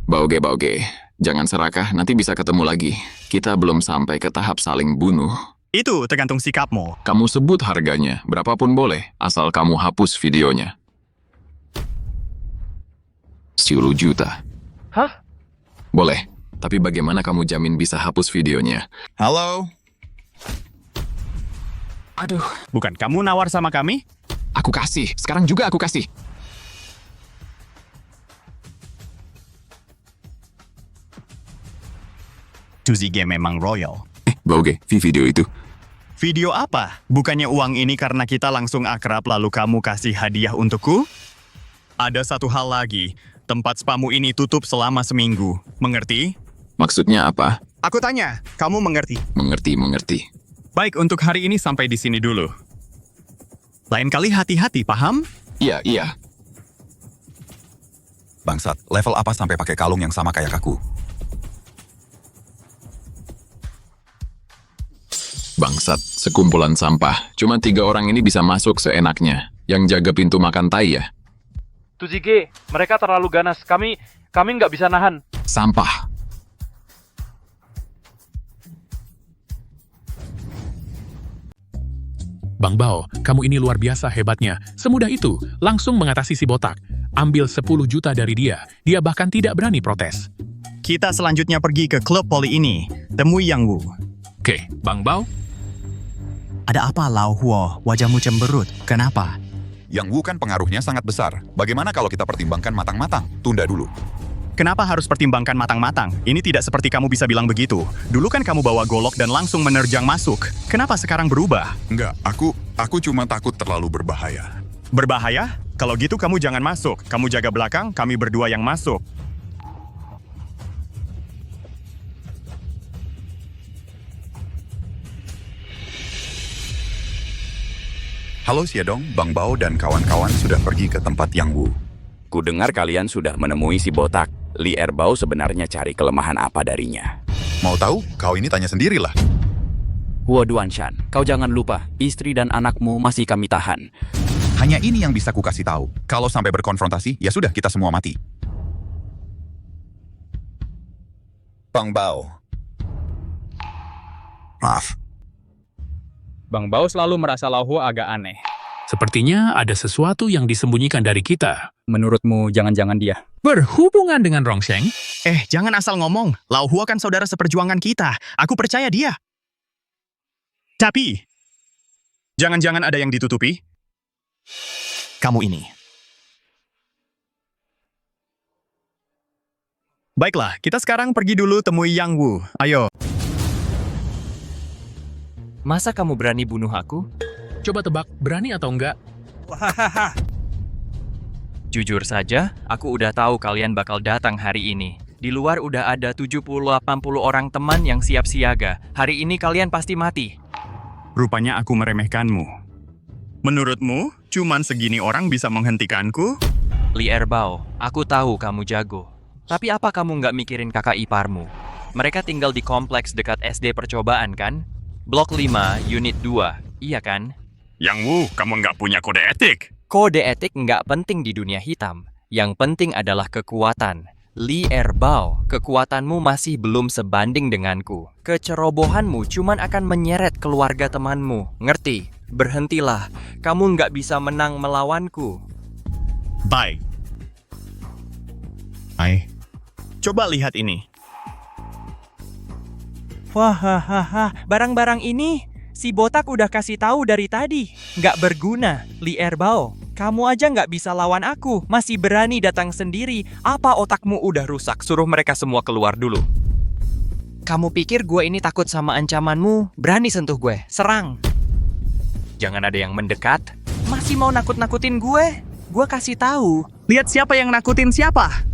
Bauge, jangan serakah, nanti bisa ketemu lagi. Kita belum sampai ke tahap saling bunuh. Itu tergantung sikapmu. Kamu sebut harganya, berapapun boleh, asal kamu hapus videonya. 10 juta. Hah? Boleh, tapi bagaimana kamu jamin bisa hapus videonya? Halo? Aduh. Bukan kamu nawar sama kami? Aku kasih, sekarang juga aku kasih. Tuzige memang royal. Bauge, video itu. Video apa? Bukannya uang ini karena kita langsung akrab lalu kamu kasih hadiah untukku? Ada satu hal lagi. Tempat spamu ini tutup selama seminggu. Mengerti? Maksudnya apa? Aku tanya, kamu mengerti? Mengerti. Baik, untuk hari ini sampai di sini dulu. Lain kali hati-hati, paham? Iya. Bangsat, level apa sampai pakai kalung yang sama kayak aku? Bangsat, sekumpulan sampah. Cuma 3 orang ini bisa masuk seenaknya. Yang jaga pintu makan tai ya? Tuzige, mereka terlalu ganas. Kami nggak bisa nahan. Sampah. Bang Bao, kamu ini luar biasa hebatnya. Semudah itu, langsung mengatasi si botak. Ambil 10 juta dari dia. Dia bahkan tidak berani protes. Kita selanjutnya pergi ke klub poli ini. Temui Yang Wu. Oke, Bang Bao. Ada apa, Lao Huo? Wajahmu cemberut. Kenapa? Yang Wu kan pengaruhnya sangat besar. Bagaimana kalau kita pertimbangkan matang-matang? Tunda dulu. Kenapa harus pertimbangkan matang-matang? Ini tidak seperti kamu bisa bilang begitu. Dulu kan kamu bawa golok dan langsung menerjang masuk. Kenapa sekarang berubah? Enggak, aku cuma takut terlalu berbahaya. Berbahaya? Kalau gitu kamu jangan masuk. Kamu jaga belakang, kami berdua yang masuk. Halo Xiedong, Bang Bao dan kawan-kawan sudah pergi ke tempat Yang Wu. Ku dengar kalian sudah menemui si botak. Li Erbao sebenarnya cari kelemahan apa darinya? Mau tahu? Kau ini tanya sendirilah. Huo Duanshan, kau jangan lupa, istri dan anakmu masih kami tahan. Hanya ini yang bisa ku kasih tahu. Kalau sampai berkonfrontasi, ya sudah kita semua mati. Bang Bao. Maaf. Bang Bao selalu merasa Lao Huo agak aneh. Sepertinya ada sesuatu yang disembunyikan dari kita. Menurutmu jangan-jangan dia berhubungan dengan Rongsheng? Jangan asal ngomong. Lao Huo kan saudara seperjuangan kita. Aku percaya dia. Tapi, jangan-jangan ada yang ditutupi? Kamu ini. Baiklah, kita sekarang pergi dulu temui Yang Wu. Ayo. Masa kamu berani bunuh aku? Coba tebak, berani atau enggak? Jujur saja, aku udah tahu kalian bakal datang hari ini. Di luar udah ada 70-80 orang teman yang siap siaga. Hari ini kalian pasti mati. Rupanya aku meremehkanmu. Menurutmu, cuman segini orang bisa menghentikanku? Li Erbao, aku tahu kamu jago. Tapi apa kamu nggak mikirin kakak iparmu? Mereka tinggal di kompleks dekat SD percobaan kan? Blok 5, Unit 2, iya kan? Yang Wu, kamu nggak punya kode etik. Kode etik nggak penting di dunia hitam. Yang penting adalah kekuatan. Li Erbao, kekuatanmu masih belum sebanding denganku. Kecerobohanmu cuman akan menyeret keluarga temanmu. Ngerti? Berhentilah. Kamu nggak bisa menang melawanku. Baik. Coba lihat ini. Wah, barang-barang ini si botak udah kasih tahu dari tadi. Nggak berguna, Li Erbao. Kamu aja nggak bisa lawan aku. Masih berani datang sendiri. Apa otakmu udah rusak? Suruh mereka semua keluar dulu. Kamu pikir gue ini takut sama ancamanmu? Berani sentuh gue, serang. Jangan ada yang mendekat. Masih mau nakut-nakutin gue? Gue kasih tahu. Lihat siapa yang nakutin siapa.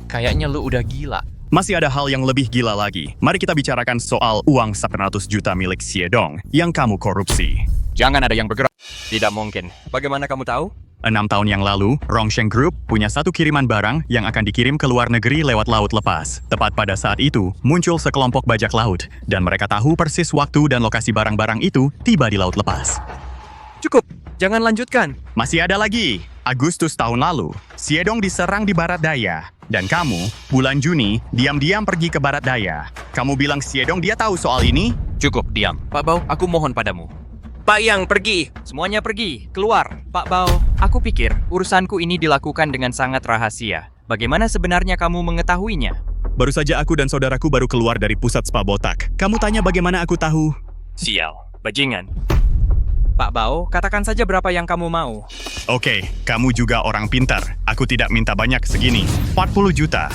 Kayaknya lu udah gila. Masih ada hal yang lebih gila lagi. Mari kita bicarakan soal uang 100 juta milik Xiedong yang kamu korupsi. Jangan ada yang bergerak. Tidak mungkin. Bagaimana kamu tahu? 6 tahun yang lalu, Rongsheng Group punya satu kiriman barang yang akan dikirim ke luar negeri lewat laut lepas. Tepat pada saat itu, muncul sekelompok bajak laut, dan mereka tahu persis waktu dan lokasi barang-barang itu tiba di laut lepas. Cukup, jangan lanjutkan. Masih ada lagi. Agustus tahun lalu, Xiedong diserang di barat daya. Dan kamu, bulan Juni, diam-diam pergi ke barat daya. Kamu bilang Xiedong dia tahu soal ini? Cukup, diam. Pak Bao, aku mohon padamu. Pak Yang, pergi. Semuanya pergi. Keluar. Pak Bao, aku pikir urusanku ini dilakukan dengan sangat rahasia. Bagaimana sebenarnya kamu mengetahuinya? Baru saja aku dan saudaraku baru keluar dari pusat spa botak. Kamu tanya bagaimana aku tahu? Sial, bajingan. Pak Bao, katakan saja berapa yang kamu mau. Oke, kamu juga orang pintar. Aku tidak minta banyak segini. 40 juta.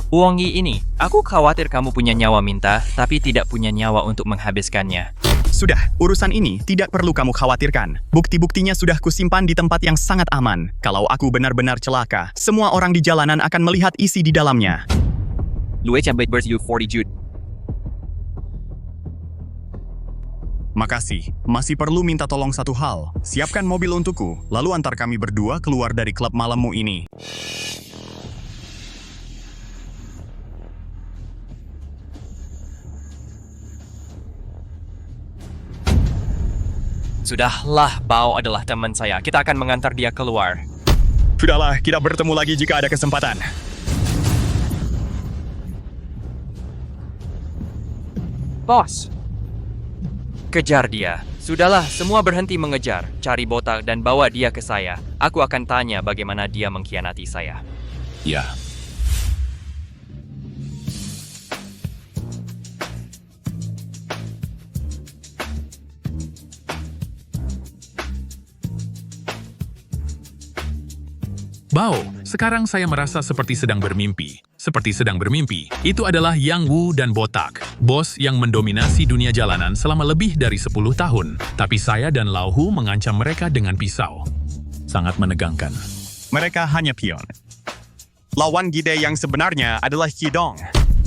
Uangi ini, aku khawatir kamu punya nyawa minta, tapi tidak punya nyawa untuk menghabiskannya. Sudah, urusan ini tidak perlu kamu khawatirkan. Bukti-buktinya sudah kusimpan di tempat yang sangat aman. Kalau aku benar-benar celaka, semua orang di jalanan akan melihat isi di dalamnya. Makasih. Masih perlu minta tolong satu hal. Siapkan mobil untukku, lalu antar kami berdua keluar dari klub malammu ini. Sudahlah, Bao adalah teman saya. Kita akan mengantar dia keluar. Sudahlah, kita bertemu lagi jika ada kesempatan. Bos, kejar dia. Sudahlah, semua berhenti mengejar. Cari botak dan bawa dia ke saya. Aku akan tanya bagaimana dia mengkhianati saya. Ya. Bao, sekarang saya merasa seperti sedang bermimpi. Seperti sedang bermimpi, itu adalah Yang Wu dan Botak, bos yang mendominasi dunia jalanan selama lebih dari 10 tahun. Tapi saya dan Lao Hu mengancam mereka dengan pisau. Sangat menegangkan. Mereka hanya pion. Lawan Gide yang sebenarnya adalah Qidong.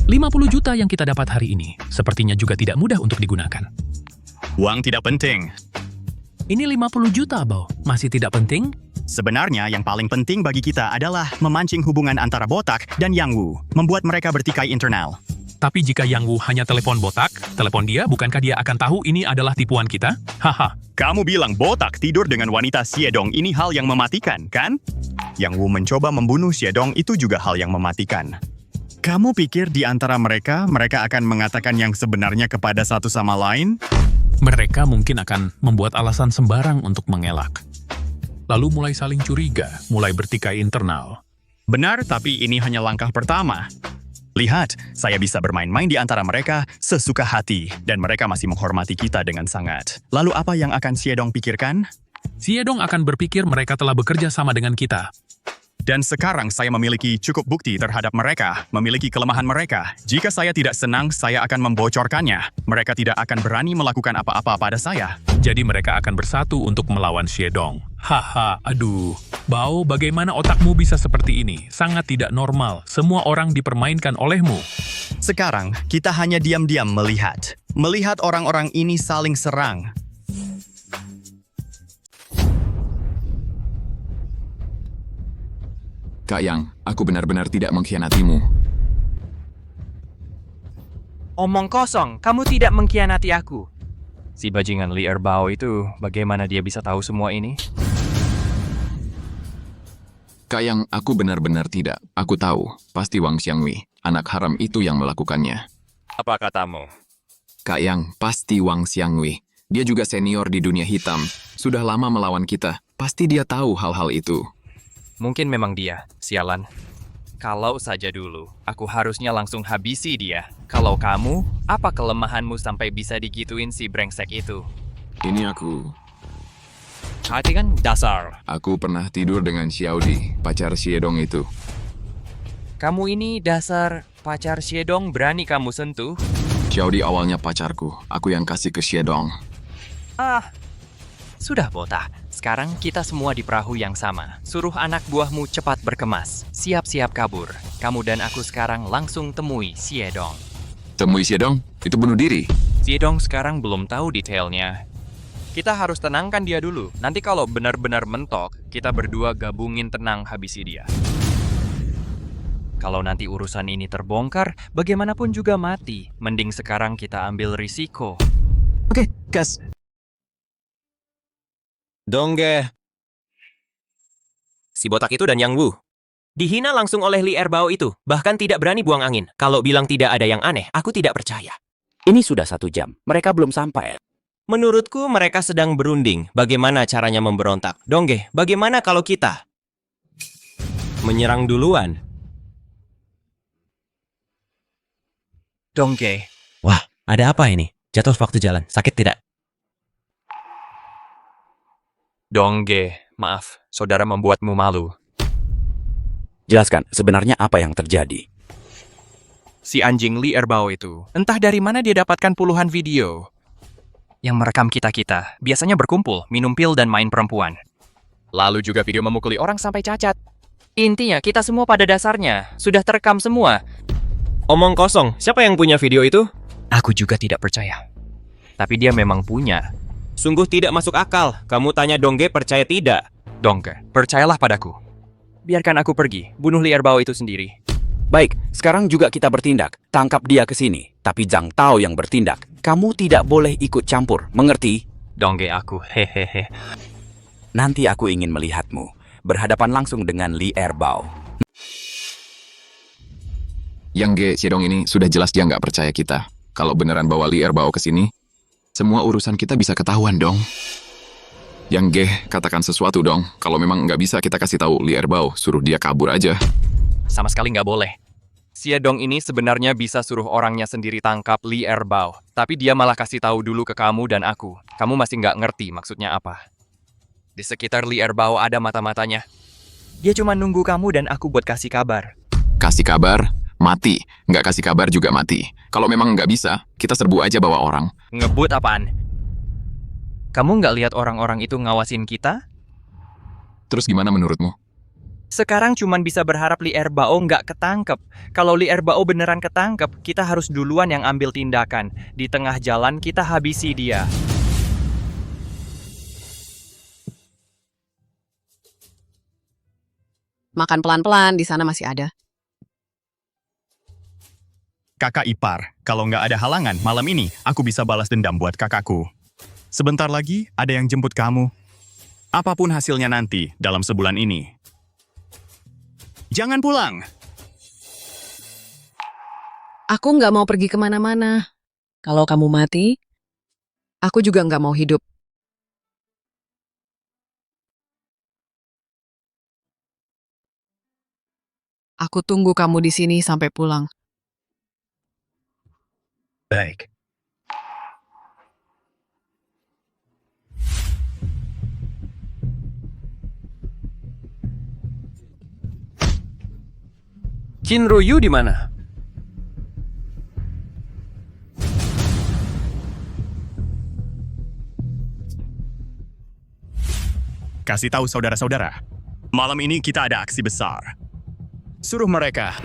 50 juta yang kita dapat hari ini, sepertinya juga tidak mudah untuk digunakan. Uang tidak penting. Ini 50 juta, Bao. Masih tidak penting? Sebenarnya yang paling penting bagi kita adalah memancing hubungan antara Botak dan Yang Wu, membuat mereka bertikai internal. Tapi jika Yang Wu hanya telepon Botak, telepon dia, bukankah dia akan tahu ini adalah tipuan kita? Haha. Kamu bilang Botak tidur dengan wanita Xiedong ini hal yang mematikan, kan? Yang Wu mencoba membunuh Xiedong itu juga hal yang mematikan. Kamu pikir di antara mereka akan mengatakan yang sebenarnya kepada satu sama lain? Mereka mungkin akan membuat alasan sembarang untuk mengelak. Lalu mulai saling curiga, mulai bertikai internal. Benar, tapi ini hanya langkah pertama. Lihat, saya bisa bermain-main di antara mereka sesuka hati, dan mereka masih menghormati kita dengan sangat. Lalu apa yang akan Xiedong pikirkan? Xiedong akan berpikir mereka telah bekerja sama dengan kita. Dan sekarang saya memiliki cukup bukti terhadap mereka, memiliki kelemahan mereka. Jika saya tidak senang, saya akan membocorkannya. Mereka tidak akan berani melakukan apa-apa pada saya. Jadi mereka akan bersatu untuk melawan Xiedong. Haha, aduh. Bao, bagaimana otakmu bisa seperti ini? Sangat tidak normal. Semua orang dipermainkan olehmu. Sekarang, kita hanya diam-diam melihat. Melihat orang-orang ini saling serang. Kak Yang, aku benar-benar tidak mengkhianatimu. Omong kosong, kamu tidak mengkhianati aku. Si bajingan Li Erbao itu, bagaimana dia bisa tahu semua ini? Kak Yang, aku benar-benar tidak. Aku tahu, pasti Wang Xiangwei, anak haram itu yang melakukannya. Apa katamu? Kak Yang, pasti Wang Xiangwei. Dia juga senior di dunia hitam. Sudah lama melawan kita. Pasti dia tahu hal-hal itu. Mungkin memang dia, sialan. Kalau saja dulu, aku harusnya langsung habisi dia. Kalau kamu, apa kelemahanmu sampai bisa digituin si brengsek itu? Ini aku. Hati kan dasar. Aku pernah tidur dengan Xiaodi, pacar Xiedong itu. Kamu ini dasar pacar Xiedong berani kamu sentuh? Xiaodi awalnya pacarku, aku yang kasih ke Xiedong. Sudah Botak, sekarang kita semua di perahu yang sama. Suruh anak buahmu cepat berkemas. Siap-siap kabur. Kamu dan aku sekarang langsung temui Xiedong. Temui Xiedong? Itu bunuh diri. Xiedong sekarang belum tahu detailnya. Kita harus tenangkan dia dulu. Nanti kalau benar-benar mentok, kita berdua gabungin tenang habisi dia. Kalau nanti urusan ini terbongkar, bagaimanapun juga mati. Mending sekarang kita ambil risiko. Oke, gas. Dongge. Si Botak itu dan Yang Wu. Dihina langsung oleh Li Erbao itu. Bahkan tidak berani buang angin. Kalau bilang tidak ada yang aneh, aku tidak percaya. Ini sudah 1 jam. Mereka belum sampai. Menurutku mereka sedang berunding. Bagaimana caranya memberontak? Dongge, bagaimana kalau kita menyerang duluan? Dongge. Wah, ada apa ini? Jatuh waktu jalan. Sakit tidak? Dongge, maaf, saudara membuatmu malu. Jelaskan, sebenarnya apa yang terjadi? Si anjing Li Erbao itu, entah dari mana dia dapatkan puluhan video yang merekam kita-kita, biasanya berkumpul, minum pil dan main perempuan. Lalu juga video memukuli orang sampai cacat. Intinya, kita semua pada dasarnya sudah terekam semua. Omong kosong, siapa yang punya video itu? Aku juga tidak percaya. Tapi dia memang punya. Sungguh tidak masuk akal. Kamu tanya Dongge percaya tidak? Dongge, percayalah padaku. Biarkan aku pergi, bunuh Li Erbao itu sendiri. Baik, sekarang juga kita bertindak. Tangkap dia ke sini. Tapi Zhang Tao yang bertindak. Kamu tidak boleh ikut campur, mengerti? Dongge aku, hehehe. Nanti aku ingin melihatmu berhadapan langsung dengan Li Erbao. Yang Ge Xiedong ini sudah jelas dia nggak percaya kita. Kalau beneran bawa Li Erbao ke sini, semua urusan kita bisa ketahuan dong. Yang Ge, katakan sesuatu dong. Kalau memang nggak bisa, kita kasih tahu Li Erbao, suruh dia kabur aja. Sama sekali nggak boleh. Xiedong ini sebenarnya bisa suruh orangnya sendiri tangkap Li Erbao. Tapi dia malah kasih tahu dulu ke kamu dan aku. Kamu masih nggak ngerti maksudnya apa. Di sekitar Li Erbao ada mata-matanya. Dia cuma nunggu kamu dan aku buat kasih kabar. Kasih kabar, mati. Nggak kasih kabar juga mati. Kalau memang nggak bisa, kita serbu aja bawa orang. Ngebut apaan? Kamu nggak lihat orang-orang itu ngawasin kita? Terus gimana menurutmu? Sekarang cuman bisa berharap Li Erbao nggak ketangkep. Kalau Li Erbao beneran ketangkep, kita harus duluan yang ambil tindakan. Di tengah jalan kita habisi dia. Makan pelan-pelan, di sana masih ada. Kakak ipar, kalau nggak ada halangan, malam ini aku bisa balas dendam buat kakakku. Sebentar lagi ada yang jemput kamu. Apapun hasilnya nanti dalam sebulan ini. Jangan pulang. Aku nggak mau pergi kemana-mana. Kalau kamu mati, aku juga nggak mau hidup. Aku tunggu kamu di sini sampai pulang. Baik. Shinryu di mana? Kasih tahu saudara-saudara, malam ini kita ada aksi besar. Suruh mereka.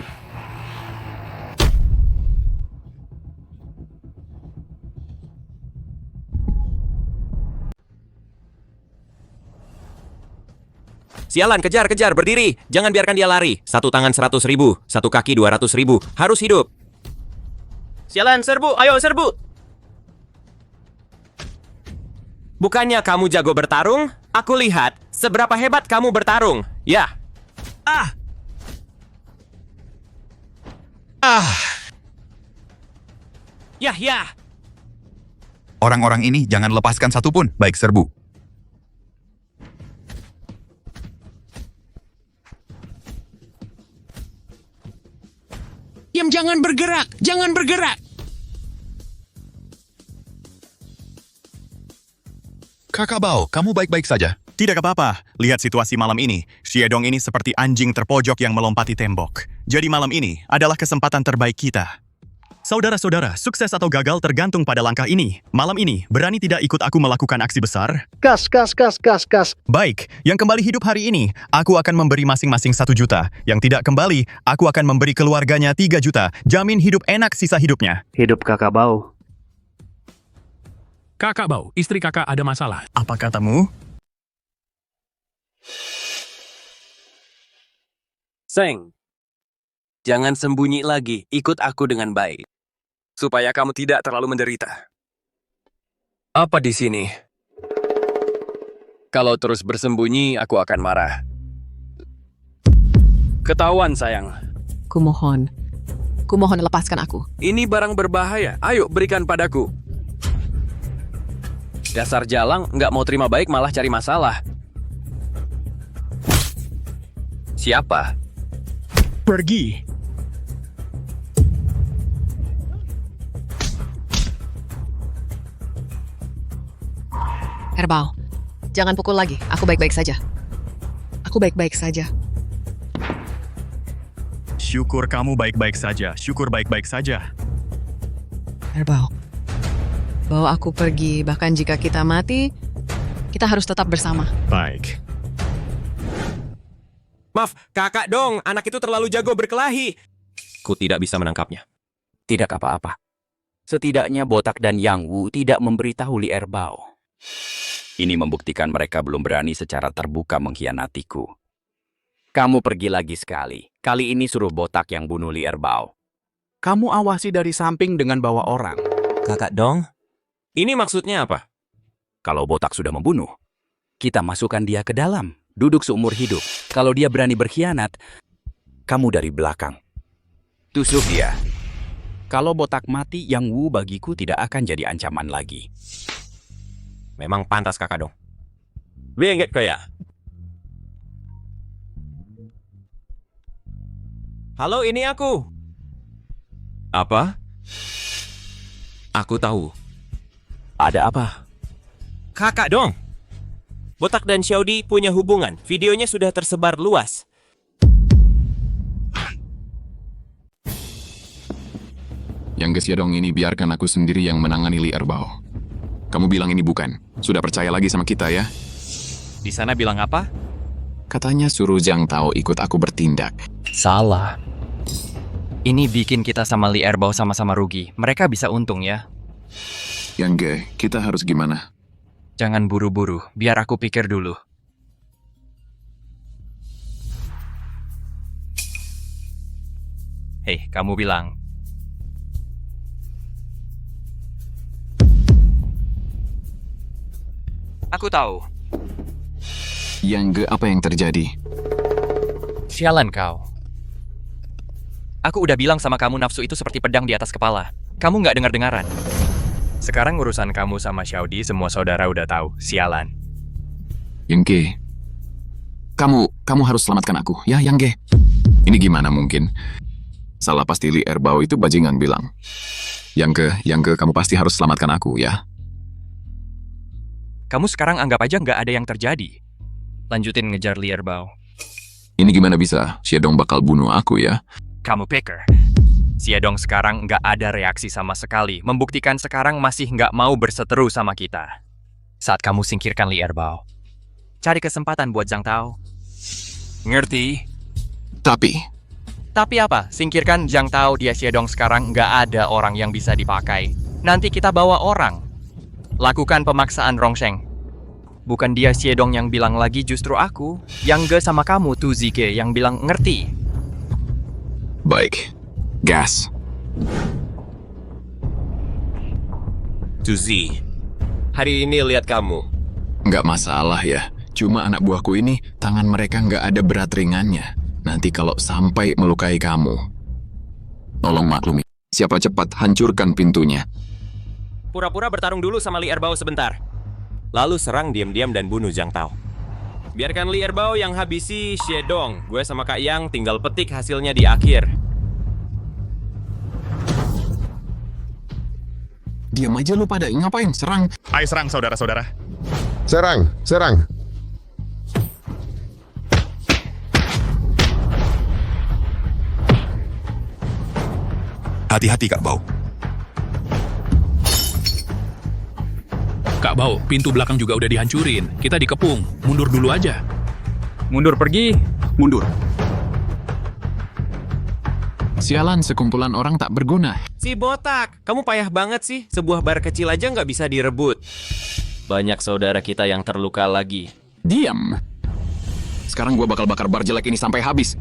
Sialan, kejar, berdiri. Jangan biarkan dia lari. Satu tangan 100.000, satu kaki 200.000. Harus hidup. Sialan, serbu, ayo serbu. Bukannya kamu jago bertarung? Aku lihat seberapa hebat kamu bertarung. Ya. Ya. Orang-orang ini jangan lepaskan satupun, baik serbu. Diam, jangan bergerak! Jangan bergerak! Kakak Bao, kamu baik-baik saja? Tidak apa-apa. Lihat situasi malam ini. Xiedong ini seperti anjing terpojok yang melompati tembok. Jadi malam ini adalah kesempatan terbaik kita. Saudara-saudara, sukses atau gagal tergantung pada langkah ini. Malam ini, berani tidak ikut aku melakukan aksi besar? Gas. Baik, yang kembali hidup hari ini, aku akan memberi masing-masing 1 juta. Yang tidak kembali, aku akan memberi keluarganya 3 juta. Jamin hidup enak sisa hidupnya. Hidup kakak Bao. Kakak Bao, istri kakak ada masalah. Apa katamu? Seng, jangan sembunyi lagi. Ikut aku dengan baik. Supaya kamu tidak terlalu menderita. Apa di sini? Kalau terus bersembunyi, aku akan marah. Ketahuan, sayang. Kumohon lepaskan aku. Ini barang berbahaya. Ayo, berikan padaku. Dasar jalang, nggak mau terima baik malah cari masalah. Siapa? Pergi. Erbao, jangan pukul lagi. Aku baik-baik saja. Syukur kamu baik-baik saja. Erbao, bawa aku pergi. Bahkan jika kita mati, kita harus tetap bersama. Baik. Maaf, kakak dong. Anak itu terlalu jago berkelahi. Ku tidak bisa menangkapnya. Tidak apa-apa. Setidaknya Botak dan Yang Wu tidak memberitahu Li Erbao. Ini membuktikan mereka belum berani secara terbuka mengkhianatiku. Kamu pergi lagi sekali. Kali ini suruh Botak yang bunuh Li Erbao. Kamu awasi dari samping dengan bawa orang. Kakak dong? Ini maksudnya apa? Kalau Botak sudah membunuh, kita masukkan dia ke dalam. Duduk seumur hidup. Kalau dia berani berkhianat, kamu dari belakang. Tusuk dia. Kalau Botak mati, Yang Wu bagiku tidak akan jadi ancaman lagi. Memang pantas kakak dong. Bengget kaya. Halo, ini aku. Apa? Aku tahu. Ada apa? Kakak dong. Botak dan Xiaodi punya hubungan. Videonya sudah tersebar luas. Yang Gesyedong ini biarkan aku sendiri yang menangani Li Erbao. Kamu bilang ini bukan. Sudah percaya lagi sama kita ya? Di sana bilang apa? Katanya suruh Zhang Tao ikut aku bertindak. Salah. Ini bikin kita sama Li Erbao sama-sama rugi. Mereka bisa untung ya. Yang Ge, kita harus gimana? Jangan buru-buru, biar aku pikir dulu. Hei, kamu bilang. Aku tahu. Yang Ge, apa yang terjadi? Sialan kau. Aku udah bilang sama kamu nafsu itu seperti pedang di atas kepala. Kamu nggak dengar-dengaran. Sekarang urusan kamu sama Xiaodi semua saudara udah tahu. Sialan. Yang Ge, kamu harus selamatkan aku, ya Yang Ge. Ini gimana mungkin? Salah pasti Li Erbao itu bajingan bilang. Yang Ge, kamu pasti harus selamatkan aku, ya. Kamu sekarang anggap aja nggak ada yang terjadi. Lanjutin ngejar Li Erbao. Ini gimana bisa? Xiedong bakal bunuh aku, ya. Kamu pikir. Xiedong sekarang nggak ada reaksi sama sekali, membuktikan sekarang masih nggak mau berseteru sama kita. Saat kamu singkirkan Li Erbao, cari kesempatan buat Zhang Tao. Ngerti? Tapi apa? Singkirkan Zhang Tao, dia Xiedong sekarang nggak ada orang yang bisa dipakai. Nanti kita bawa orang. Lakukan pemaksaan Rongsheng. Bukan dia Xiedong yang bilang lagi, justru aku. Yang Ge sama kamu tuh Zike yang bilang ngerti. Baik. Gas. Zuzi, hari ini lihat kamu. Nggak masalah ya. Cuma anak buahku ini, tangan mereka nggak ada berat ringannya. Nanti kalau sampai melukai kamu, tolong maklumi. Siapa cepat hancurkan pintunya. Pura-pura bertarung dulu sama Li Erbao sebentar. Lalu serang diam-diam dan bunuh Zhang Tao. Biarkan Li Erbao yang habisi Xiedong. Gue sama Kak Yang tinggal petik hasilnya di akhir. Diam aja lu pada, ngapain? Serang. Ayo serang, saudara-saudara. Serang. Hati-hati, Kak Bao. Kak Bao, pintu belakang juga udah dihancurin. Kita dikepung. Mundur dulu aja. Mundur pergi. Mundur. Sialan, sekumpulan orang tak berguna. Si botak, kamu payah banget sih. Sebuah bar kecil aja nggak bisa direbut. Banyak saudara kita yang terluka lagi. Diam. Sekarang gua bakal bakar bar jelek ini sampai habis.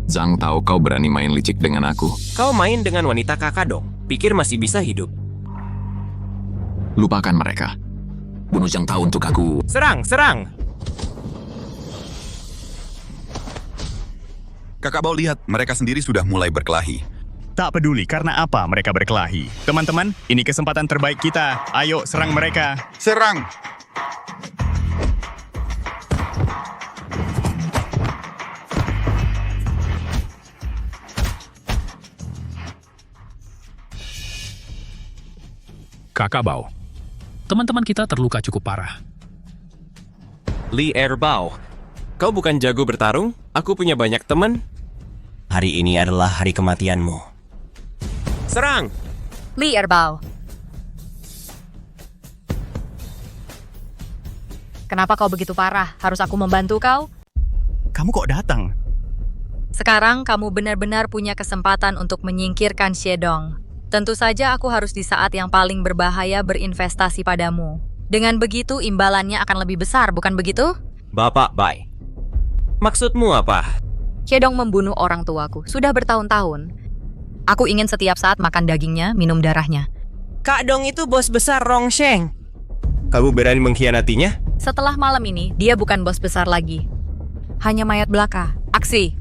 Zhang Tao, kau berani main licik dengan aku. Kau main dengan wanita kakak dong. Pikir masih bisa hidup. Lupakan mereka. Bunuh Zhang Tao untuk aku. Serang! Kakak Bao lihat, mereka sendiri sudah mulai berkelahi. Tak peduli karena apa mereka berkelahi. Teman-teman, ini kesempatan terbaik kita. Ayo serang mereka. Serang! Kakak Bao, teman-teman kita terluka cukup parah. Li Erbao, kau bukan jago bertarung? Aku punya banyak teman. Hari ini adalah hari kematianmu. Serang! Li Erbao. Kenapa kau begitu parah? Harus aku membantu kau? Kamu kok datang? Sekarang kamu benar-benar punya kesempatan untuk menyingkirkan Xiedong. Tentu saja aku harus di saat yang paling berbahaya berinvestasi padamu. Dengan begitu imbalannya akan lebih besar, bukan begitu? Bapak, bye. Maksudmu apa? Xiedong membunuh orang tuaku, sudah bertahun-tahun. Aku ingin setiap saat makan dagingnya, minum darahnya. Kak Dong itu bos besar Rongsheng. Kamu berani mengkhianatinya? Setelah malam ini, dia bukan bos besar lagi. Hanya mayat belaka. Aksi!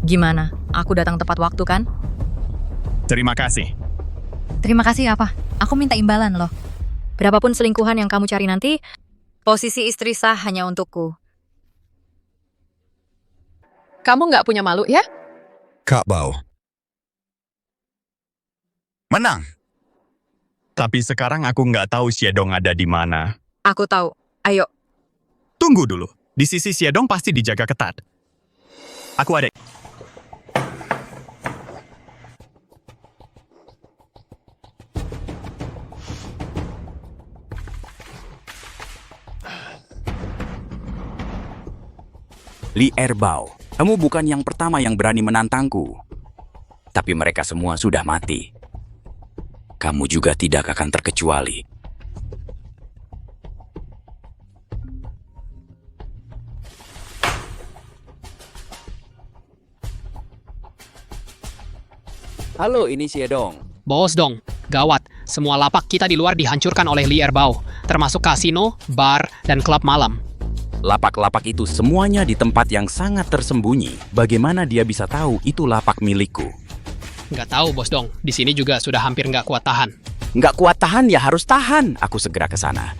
Gimana? Aku datang tepat waktu kan? Terima kasih. Terima kasih apa? Aku minta imbalan loh. Berapapun selingkuhan yang kamu cari nanti, posisi istri sah hanya untukku. Kamu nggak punya malu ya? Kak Bao. Menang. Tapi sekarang aku nggak tahu Xiedong ada di mana. Aku tahu. Ayo. Tunggu dulu. Di sisi Xiedong pasti dijaga ketat. Aku ada. Li Erbao, kamu bukan yang pertama yang berani menantangku. Tapi mereka semua sudah mati. Kamu juga tidak akan terkecuali. Halo, ini Xiedong. Bos dong, gawat. Semua lapak kita di luar dihancurkan oleh Li Erbao, termasuk kasino, bar, dan klub malam. Lapak-lapak itu semuanya di tempat yang sangat tersembunyi. Bagaimana dia bisa tahu itu lapak milikku? Nggak tahu, Bos Dong. Di sini juga sudah hampir nggak kuat tahan. Nggak kuat tahan ya harus tahan. Aku segera ke sana.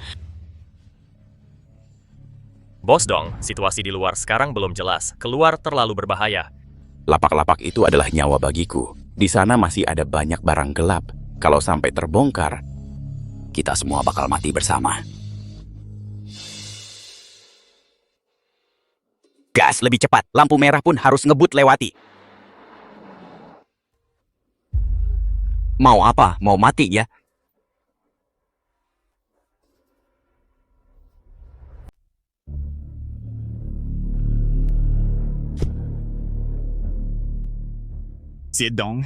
Bos Dong, situasi di luar sekarang belum jelas. Keluar terlalu berbahaya. Lapak-lapak itu adalah nyawa bagiku. Di sana masih ada banyak barang gelap. Kalau sampai terbongkar, kita semua bakal mati bersama. Gas lebih cepat, lampu merah pun harus ngebut lewati. Mau apa? Mau mati ya? Xiedong,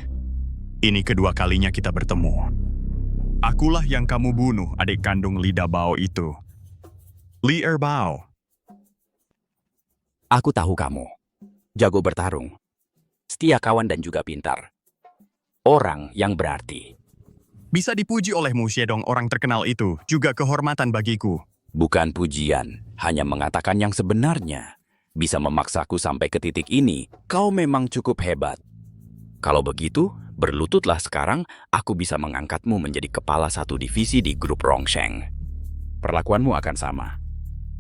ini kedua kalinya kita bertemu. Akulah yang kamu bunuh, adik kandung Li Dabao itu. Li Erbao. Aku tahu kamu. Jago bertarung. Setia kawan dan juga pintar. Orang yang berarti. Bisa dipuji olehmu, Xiedong, orang terkenal itu. Juga kehormatan bagiku. Bukan pujian, hanya mengatakan yang sebenarnya. Bisa memaksaku sampai ke titik ini, kau memang cukup hebat. Kalau begitu, berlututlah sekarang, aku bisa mengangkatmu menjadi kepala satu divisi di grup Rongsheng. Perlakuanmu akan sama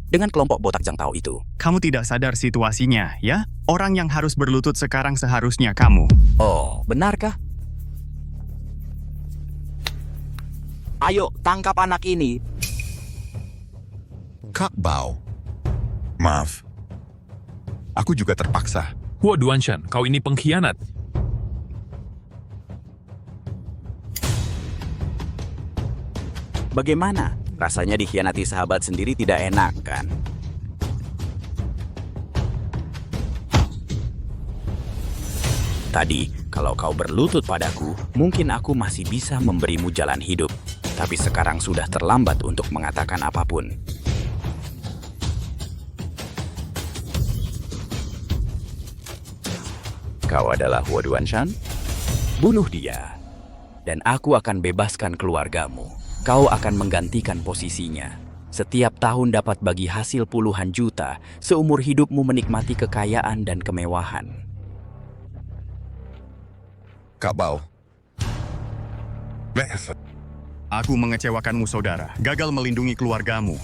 dengan kelompok botak Zhang Tao itu. Kamu tidak sadar situasinya, ya? Orang yang harus berlutut sekarang seharusnya kamu. Oh, benarkah? Ayo, tangkap anak ini. Kak Bao. Maaf. Aku juga terpaksa. Huo Duanshan, kau ini pengkhianat. Bagaimana? Rasanya dikhianati sahabat sendiri tidak enak, kan? Tadi, kalau kau berlutut padaku, mungkin aku masih bisa memberimu jalan hidup. Tapi sekarang sudah terlambat untuk mengatakan apapun. Kau adalah Huo Duanshan? Bunuh dia. Dan aku akan bebaskan keluargamu. Kau akan menggantikan posisinya. Setiap tahun dapat bagi hasil puluhan juta, seumur hidupmu menikmati kekayaan dan kemewahan. Kak Bao. Aku mengecewakanmu, saudara. Gagal melindungi keluargamu.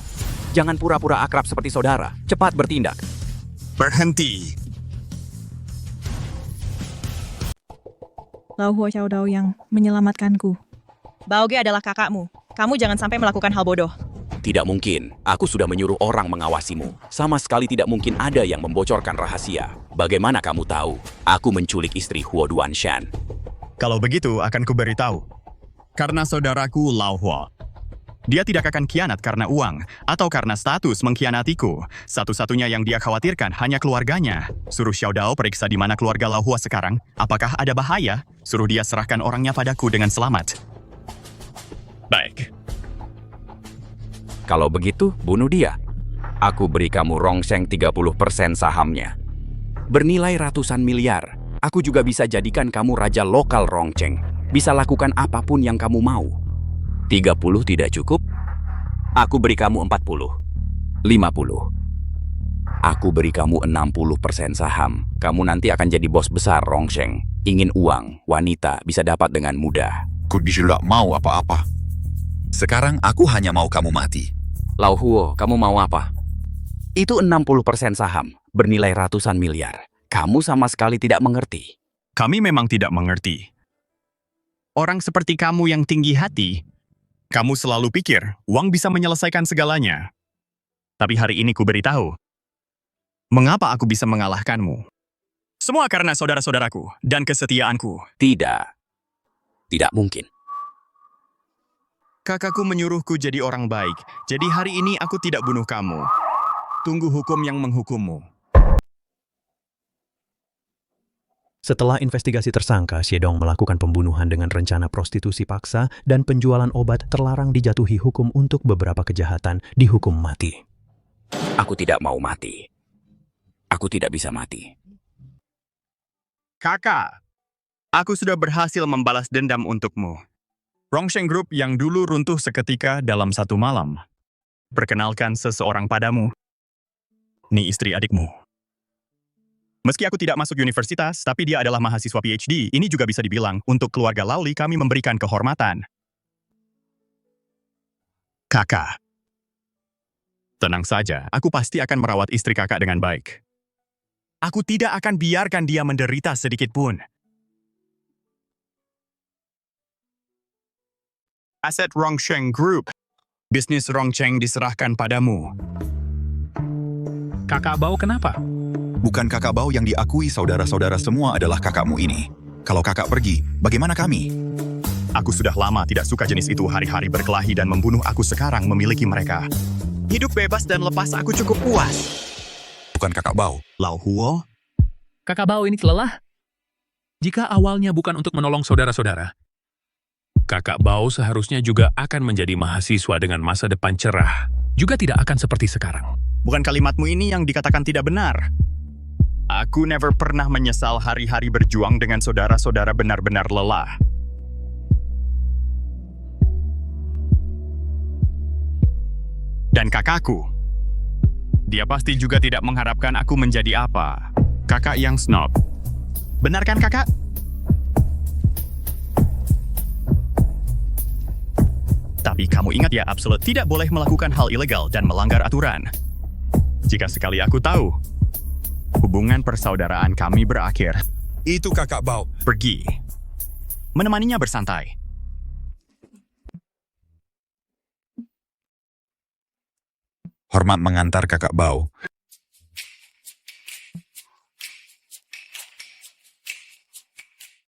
Jangan pura-pura akrab seperti saudara. Cepat bertindak. Berhenti. Lau Huo Xiaodao yang menyelamatkanku. Baoge adalah kakakmu. Kamu jangan sampai melakukan hal bodoh. Tidak mungkin. Aku sudah menyuruh orang mengawasimu. Sama sekali tidak mungkin ada yang membocorkan rahasia. Bagaimana kamu tahu? Aku menculik istri Huo Duanshan. Kalau begitu, akan kuberitahu. Karena saudaraku Lau Huo. Dia tidak akan kianat karena uang atau karena status mengkhianatiku. Satu-satunya yang dia khawatirkan hanya keluarganya. Suruh Xiaodao periksa di mana keluarga Lau Huo sekarang. Apakah ada bahaya? Suruh dia serahkan orangnya padaku dengan selamat. Baik. Kalau begitu, bunuh dia. Aku beri kamu Rongsheng 30% sahamnya. Bernilai ratusan miliar. Aku juga bisa jadikan kamu raja lokal Rongsheng. Bisa lakukan apapun yang kamu mau. 30 tidak cukup? Aku beri kamu 40. 50. Aku beri kamu 60% saham. Kamu nanti akan jadi bos besar Rongsheng. Ingin uang, wanita bisa dapat dengan mudah. Aku tidak mau apa-apa. Sekarang aku hanya mau kamu mati. Lau Huo, kamu mau apa? Itu 60% saham, bernilai ratusan miliar. Kamu sama sekali tidak mengerti. Kami memang tidak mengerti. Orang seperti kamu yang tinggi hati, Kamu selalu pikir uang bisa menyelesaikan segalanya. Tapi hari ini ku beritahu, mengapa aku bisa mengalahkanmu. Semua karena saudara-saudaraku dan kesetiaanku. Tidak. Tidak mungkin. Kakakku menyuruhku jadi orang baik, jadi hari ini aku tidak bunuh kamu. Tunggu hukum yang menghukummu. Setelah investigasi tersangka, Xie Dong melakukan pembunuhan dengan rencana prostitusi paksa dan penjualan obat terlarang dijatuhi hukum untuk beberapa kejahatan dihukum mati. Aku tidak mau mati. Aku tidak bisa mati. Kakak, aku sudah berhasil membalas dendam untukmu. Rongsheng Group yang dulu runtuh seketika dalam satu malam. Perkenalkan seseorang padamu. Ni istri adikmu. Meski aku tidak masuk universitas, tapi dia adalah mahasiswa PhD. Ini juga bisa dibilang, untuk keluarga Lauli kami memberikan kehormatan. Kakak. Tenang saja, aku pasti akan merawat istri kakak dengan baik. Aku tidak akan biarkan dia menderita sedikit pun. Aset Rongsheng Group. Bisnis Rongsheng diserahkan padamu. Kakak Bao kenapa? Bukan kakak Bao yang diakui saudara-saudara semua adalah kakakmu ini. Kalau kakak pergi, bagaimana kami? Aku sudah lama tidak suka jenis itu hari-hari berkelahi dan membunuh. Aku sekarang memiliki mereka. Hidup bebas dan lepas aku cukup puas. Bukan kakak Bao. Lau Huo? Kakak Bao ini lelah. Jika awalnya bukan untuk menolong saudara-saudara, Kakak Bao seharusnya juga akan menjadi mahasiswa dengan masa depan cerah. Juga tidak akan seperti sekarang. Bukan kalimatmu ini yang dikatakan tidak benar. Aku never pernah menyesal hari-hari berjuang dengan saudara-saudara benar-benar lelah. Dan kakakku, dia pasti juga tidak mengharapkan aku menjadi apa. Kakak yang snob. Benar kan kakak? Tapi kamu ingat ya, Absolute tidak boleh melakukan hal ilegal dan melanggar aturan. Jika sekali aku tahu, hubungan persaudaraan kami berakhir. Itu kakak Bao. Pergi. Menemaninya bersantai. Hormat mengantar kakak Bao.